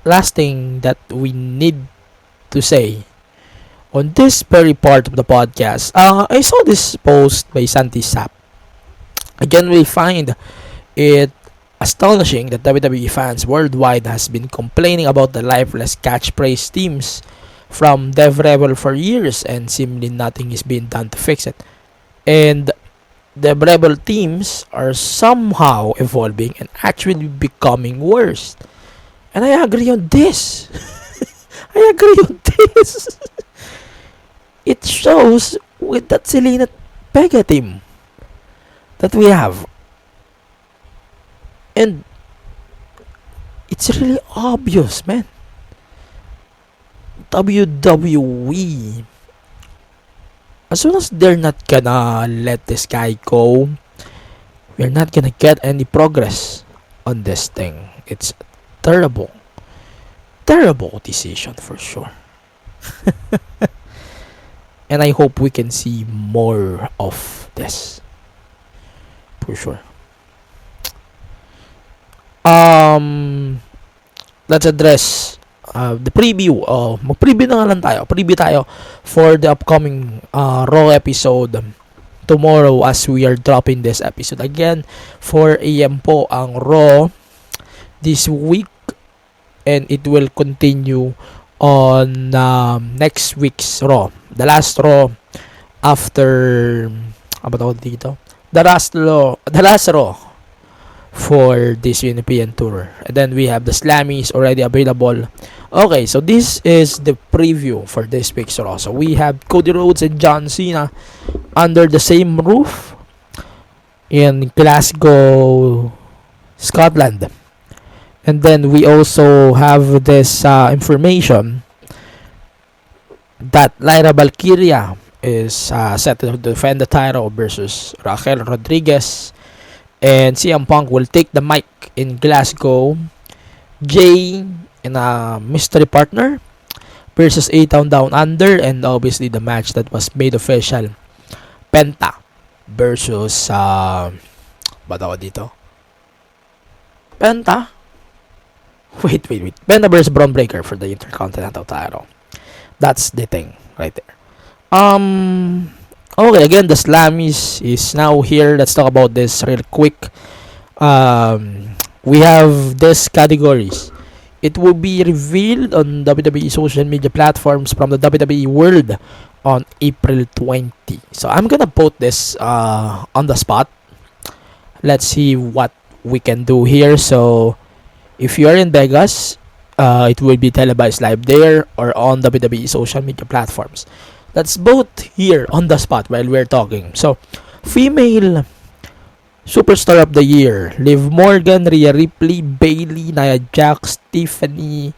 Last thing that we need to say on this very part of the podcast, I saw this post by Santi Sap. Again, we find it astonishing that WWE fans worldwide has been complaining about the lifeless catchphrase teams from Dev Rebel for years, and seemingly nothing is being done to fix it. And the Rebel teams are somehow evolving and actually becoming worse. And I agree on this. I agree on this. It shows with that Selena Vega team that we have. And it's really obvious, man. WWE, as soon as they're not gonna let this guy go, we're not gonna get any progress on this thing. It's terrible decision for sure. And I hope we can see more of this for sure. Let's address the preview. Mag-preview na nga lang tayo. Preview tayo for the upcoming Raw episode tomorrow as we are dropping this episode. Again, 4 AM po ang Raw this week, and it will continue on next week's Raw. The last Raw after The last Raw for this European tour. And then we have the Slammies already available. Okay, so this is the preview for this week's Raw. So we have Cody Rhodes and John Cena under the same roof in Glasgow, Scotland. And then we also have this information that Lyra Valkyria is set to defend the title versus Raquel Rodriguez. And CM Punk will take the mic in Glasgow. Jay in a mystery partner versus A-Town Down Under. And obviously the match that was made official, Penta versus ba't ako dito? Penta? Wait. Penta versus Braun Breaker for the Intercontinental title. That's the thing right there. Okay, again, the Slammies is now here. Let's talk about this real quick. We have these categories. It will be revealed on WWE social media platforms from the WWE World on April 20. So I'm gonna put this on the spot. Let's see what we can do here. So if you are in Vegas, it will be televised live there or on WWE social media platforms. That's both here on the spot while we're talking. So, female superstar of the year: Liv Morgan, Rhea Ripley, Bayley, Nia Jax, Tiffany,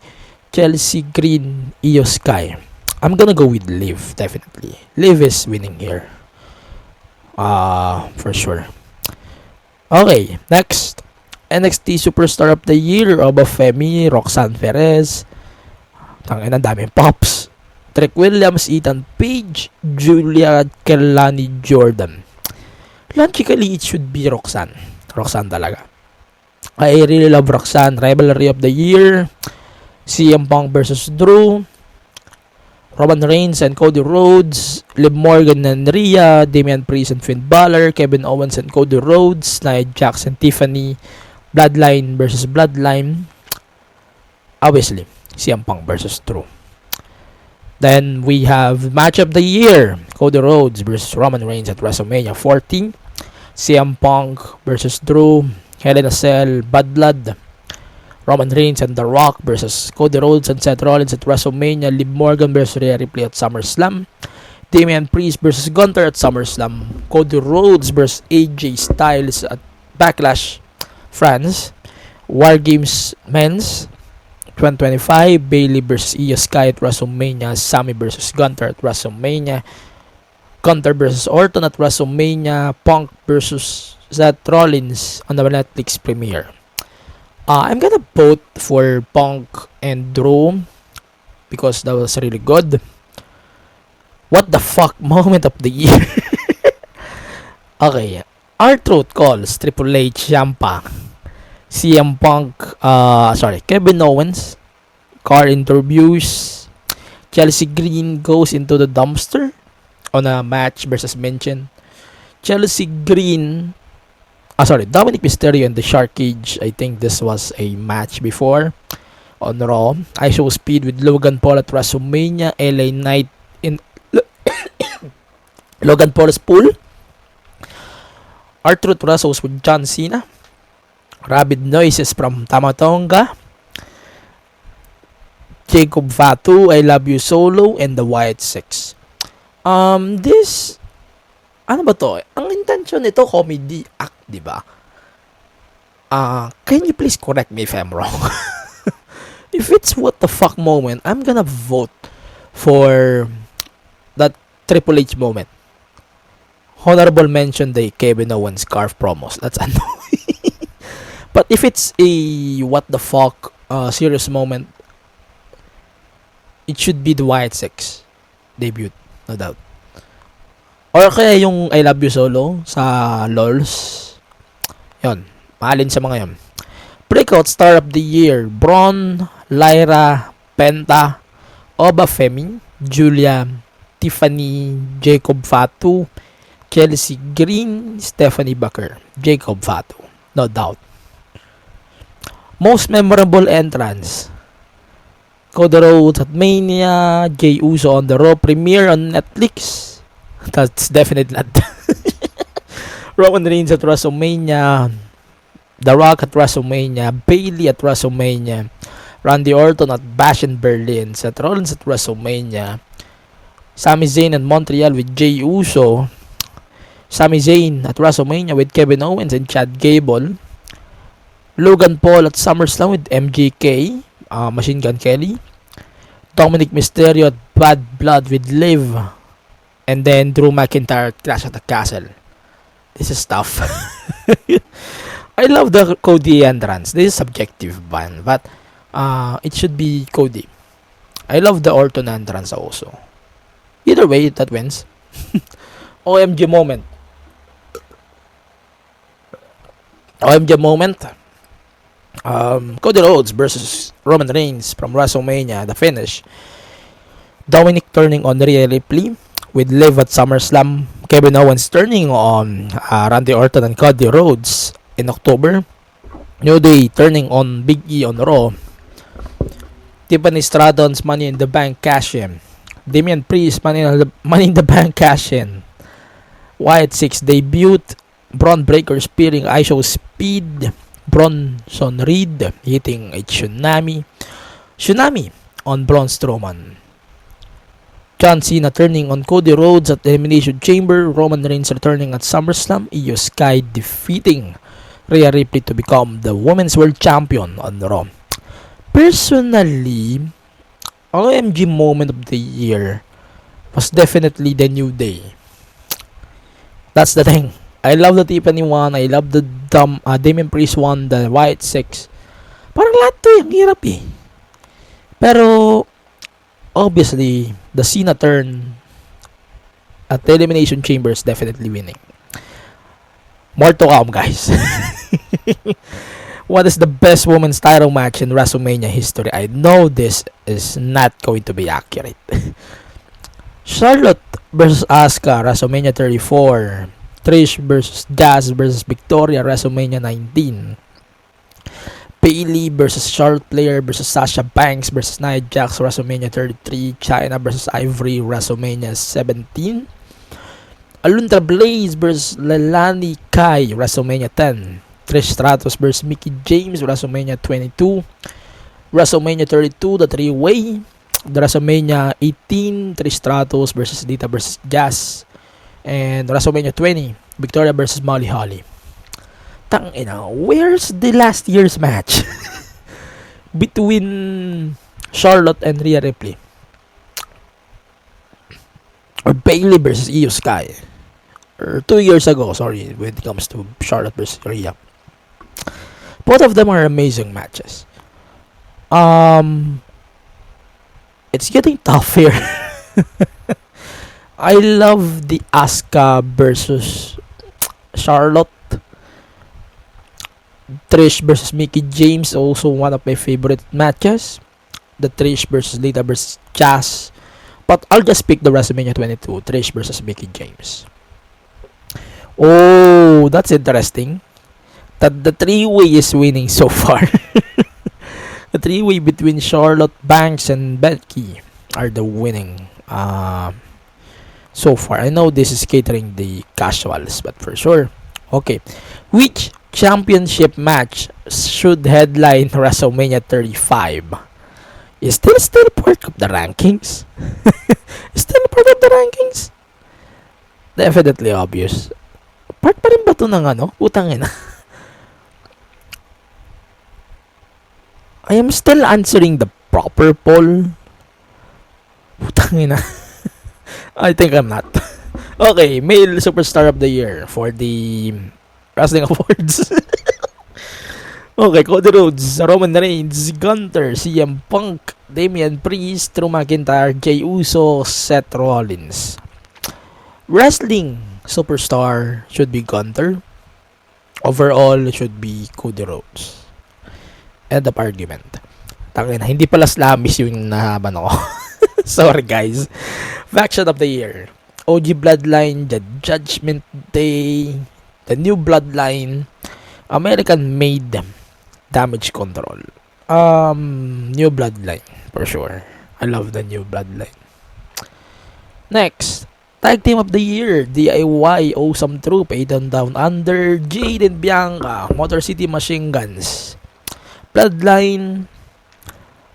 Chelsea Green, Io Sky. I'm gonna go with Liv, definitely. Liv is winning here. For sure. Okay, next. NXT Superstar of the Year: Oba Femi, Roxanne Perez. Tangina, daming pops. Trick Williams, Ethan Page, Julia Kelani Jordan. Logically, it should be Roxanne. Roxanne talaga. I really love Roxanne. Rivalry of the Year: CM Punk versus Drew, Roman Reigns and Cody Rhodes, Liv Morgan and Rhea, Damian Priest and Finn Balor, Kevin Owens and Cody Rhodes, Nia Jax and Tiffany, Bloodline versus Bloodline. Obviously, CM Punk versus Drew. Then we have Match of the Year: Cody Rhodes versus Roman Reigns at WrestleMania 14, CM Punk versus Drew, Hell in a Cell, Bad Blood, Roman Reigns and The Rock versus Cody Rhodes and Seth Rollins at WrestleMania, Liv Morgan versus Rhea Ripley at SummerSlam, Damian Priest versus Gunther at SummerSlam, Cody Rhodes versus AJ Styles at Backlash France, War Games Men's 2025, Bayley versus Io Sky at WrestleMania, Sami versus Gunther at WrestleMania, Gunther versus Orton at WrestleMania, Punk versus Seth Rollins on the Netflix premiere. I'm gonna vote for Punk and Drew because that was really good. What the fuck moment of the year? Okay, R-Truth calls Triple H Ciampa, CM Punk, Kevin Owens, car interviews, Chelsea Green goes into the dumpster on a match versus mention, Chelsea Green, Dominic Mysterio and the Shark Cage. I think this was a match before on Raw. I Show Speed with Logan Paul at WrestleMania, LA Knight in Logan Paul's pool, R-Truth wrestles with John Cena, Rabid Noises from Tamatonga, Jacob Fatu, I Love You Solo, and the Wyatt Six. This, ano ba to? Ang intention nito, comedy act, di ba? Can you please correct me if I'm wrong? If it's what the fuck moment, I'm gonna vote for that Triple H moment. Honorable mention the Kevin Owens scarf promos. That's annoying. But if it's a what the fuck serious moment, it should be the Wyatt Six debut, no doubt. Or kaya yung I Love You Solo sa LOLs. Yun, mahalin sa mga yun. Breakout Star of the Year: Braun, Lyra, Penta, Oba Femi, Julia, Tiffany, Jacob Fatu, Chelsea Green, Stephanie Baker, Jacob Fatu, no doubt. Most memorable entrance: Cody Rhodes at Mania, Jey Uso on the Raw premiere on Netflix. That's definitely not. Roman Reigns at WrestleMania, The Rock at WrestleMania, Bayley at WrestleMania, Randy Orton at Bash in Berlin, Seth Rollins at WrestleMania, Sami Zayn and Montreal with Jey Uso, Sami Zayn at WrestleMania with Kevin Owens and Chad Gable, Logan Paul at SummerSlam with MGK, Machine Gun Kelly, Dominic Mysterio at Bad Blood with Liv, and then Drew McIntyre at Clash at the Castle. This is tough. I love the Cody entrance. This is subjective ban, but it should be Cody. I love the Orton entrance also. Either way, that wins. OMG moment. OMG moment. Cody Rhodes versus Roman Reigns from WrestleMania, the finish. Dominic turning on Rhea Ripley with Liv at SummerSlam. Kevin Owens turning on Randy Orton and Cody Rhodes in October. New Day turning on Big E on Raw. Tiffany Stratton's Money in the Bank cash-in. Damian Priest Money in the Bank cash-in. Wyatt 6 debut. Braun Breaker spearing ISO Speed. Bronson Reed hitting a Tsunami on Braun Strowman. John Cena turning on Cody Rhodes at Elimination Chamber. Roman Reigns returning at SummerSlam. Io Sky defeating Rhea Ripley to become the Women's World Champion on Raw. Personally, OMG moment of the year was definitely the New Day. That's the thing. I love the Tiffany one. I love the Damian Priest one. The Wyatt 6. Parang lahat to yung hirap eh. Pero, obviously, the Cena turn at the Elimination Chamber is definitely winning. More to come, guys. What is the best women's title match in WrestleMania history? I know this is not going to be accurate. Charlotte versus Asuka, WrestleMania 34. Trish versus Jazz versus Victoria, WrestleMania 19. Bayley versus Charlotte Flair versus Sasha Banks versus Nia Jax, WrestleMania 33. Chyna versus Ivory, WrestleMania 17. Alundra Blaze versus Leilani Kai, WrestleMania 10. Trish Stratus versus Mickie James, WrestleMania 22. WrestleMania 32, the 3-way. The WrestleMania 18, Trish Stratus versus Lita versus Jazz. And WrestleMania 20, Victoria versus Molly Holly. Tangina, where's the last year's match between Charlotte and Rhea Ripley? Or Bayley versus Io Sky? Or 2 years ago, sorry, when it comes to Charlotte versus Rhea. Both of them are amazing matches. It's getting tough here. I love the Asuka versus Charlotte. Trish versus Mickie James, also one of my favorite matches. The Trish versus Lita versus Jazz. But I'll just pick the WrestleMania 22, Trish versus Mickie James. Oh, that's interesting. That the 3-way is winning so far. The 3-way between Charlotte, Banks, and Becky are the winning so far. I know this is catering the casuals, but for sure. Okay. Which championship match should headline WrestleMania 35? Is still part of the rankings? Still part of the rankings? Definitely obvious. Part pa rin ba ito ng Utangin na. I am still answering the proper poll. Utangin na. I think I'm not. Okay, male superstar of the year for the wrestling awards. Okay, Cody Rhodes, Roman Reigns, Gunther, CM Punk, Damian Priest, Drew McIntyre, Jey Uso, Seth Rollins. Wrestling superstar should be Gunther. Overall, it should be Cody Rhodes. End of argument. Tangina, hindi pala slamis yung nahaban ako. Sorry guys. Faction of the year. OG Bloodline, The Judgment Day, The New Bloodline, American Made, Damage Control. New Bloodline for sure. I love the New Bloodline. Next, Tag Team of the Year, DIY, Awesome Troop, Aidan Down Under, Jade and Bianca, Motor City Machine Guns, Bloodline,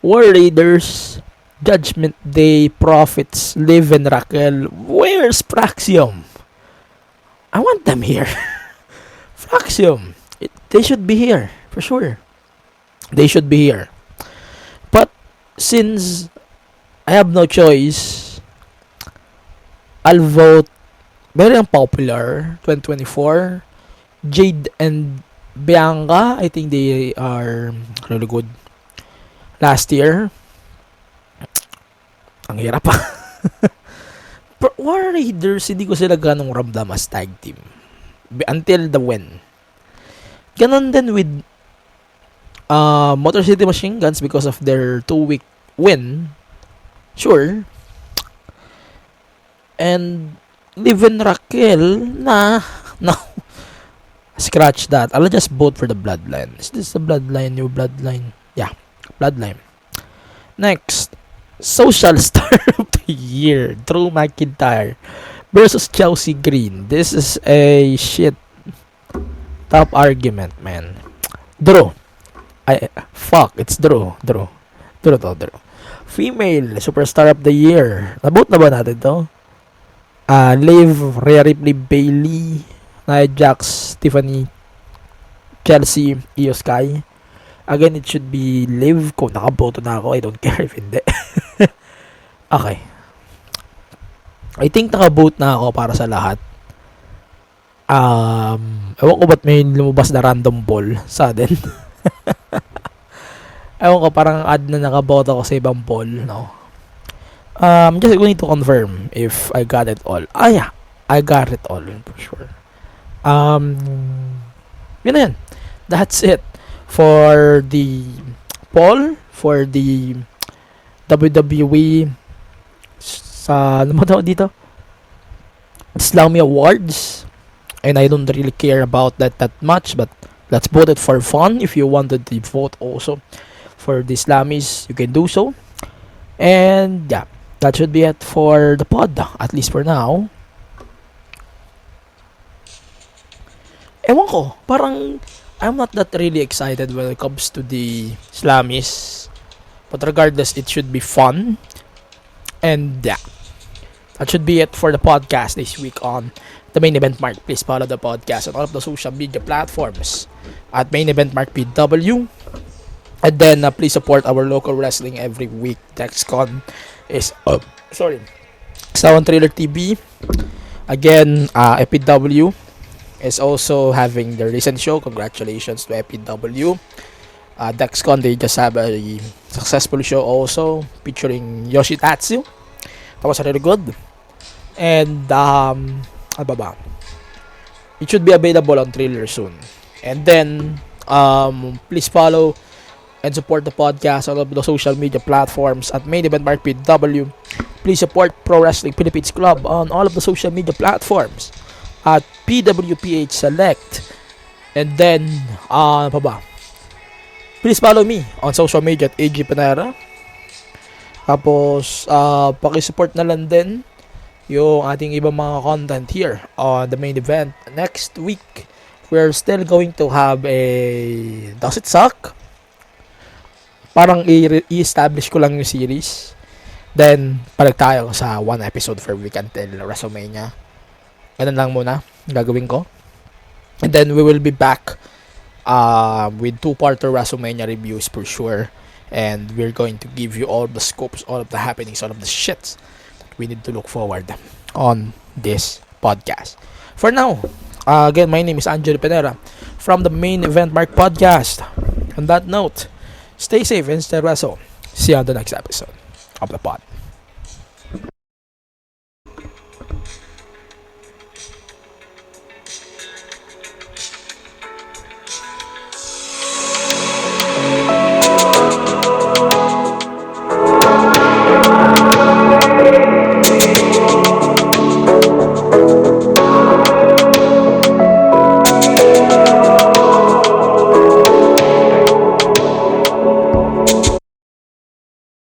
War Raiders, Judgment Day, Prophets, Liv and Raquel. Where's Praxium? I want them here. Praxium. They should be here, for sure. They should be here. But, since I have no choice, I'll vote very unpopular 2024 Jade and Bianca. I think they are really good. Last year, ang hirap pa. War Raiders, hindi ko sila ganong ramdam as tag team until the win. Ganon din with Motor City Machine Guns because of their 2-week win. Sure. And Liv and Raquel, no. Scratch that. I'll just vote for the Bloodline. Is this the Bloodline? New Bloodline? Yeah, Bloodline. Next, Social Star of the Year, Drew McIntyre versus Chelsea Green. This is a shit top argument, man. Drew. It's Drew. Drew. Female Superstar of the Year. Naboot na ba natin to? Liv, Rhea Ripley, Bayley, Nia Jax, Tiffany, Chelsea, Io Sky. Again, it should be Liv. Kung nakaboto na ako, I don't care if hindi. Okay. I think nakaboto na ako para sa lahat. Ewan ko ba't may lumabas na random ball sa atin. Ewan ko, parang add na nakaboto ako sa ibang ball, no? Just going to confirm if I got it all. Yeah, I got it all for sure. Yun na yan. That's it for the poll for the WWE sa ano mo tawag dito? Slammy Awards. And I don't really care about that much, but let's vote it for fun. If you wanted to vote also for the Slammies, you can do so. And yeah, that should be it for the pod, at least for now. Ewan ko, parang I'm not that really excited when it comes to the Slammies. But regardless, it should be fun. And yeah, that should be it for the podcast this week on the Main Event Mark. Please follow the podcast on all of the social media platforms at Main Event Mark PW. And then please support our local wrestling every week. DexCon is Sawan Trailer TV. Again, FPW is also having the recent show. Congratulations to FPW. DexCon, they just have a successful show also featuring Yoshitatsu. That was really good. And ano ba? It should be available on Trailer soon. And then please follow and support the podcast on all of the social media platforms at Main Event Mark PW. Please support Pro Wrestling Philippines Club on all of the social media platforms at PWPH Select. And then ano pa ba? Please follow me on social media at AG Panera. Tapos paki-support na lang din yung ating ibang mga content here on the Main Event. Next week, we're still going to have a Does It Suck? Parang i-establish ko lang yung series. Then, balik tayo sa one episode per week until WrestleMania. Ganun lang muna gagawin ko. And then, we will be back with 2-parter WrestleMania reviews for sure. And we're going to give you all the scopes, all of the happenings, all of the shits that we need to look forward on this podcast. For now, again, my name is Angelo Pinera from the Main Event Mark Podcast. On that note, stay safe and stay wrestle. See you on the next episode of the pod.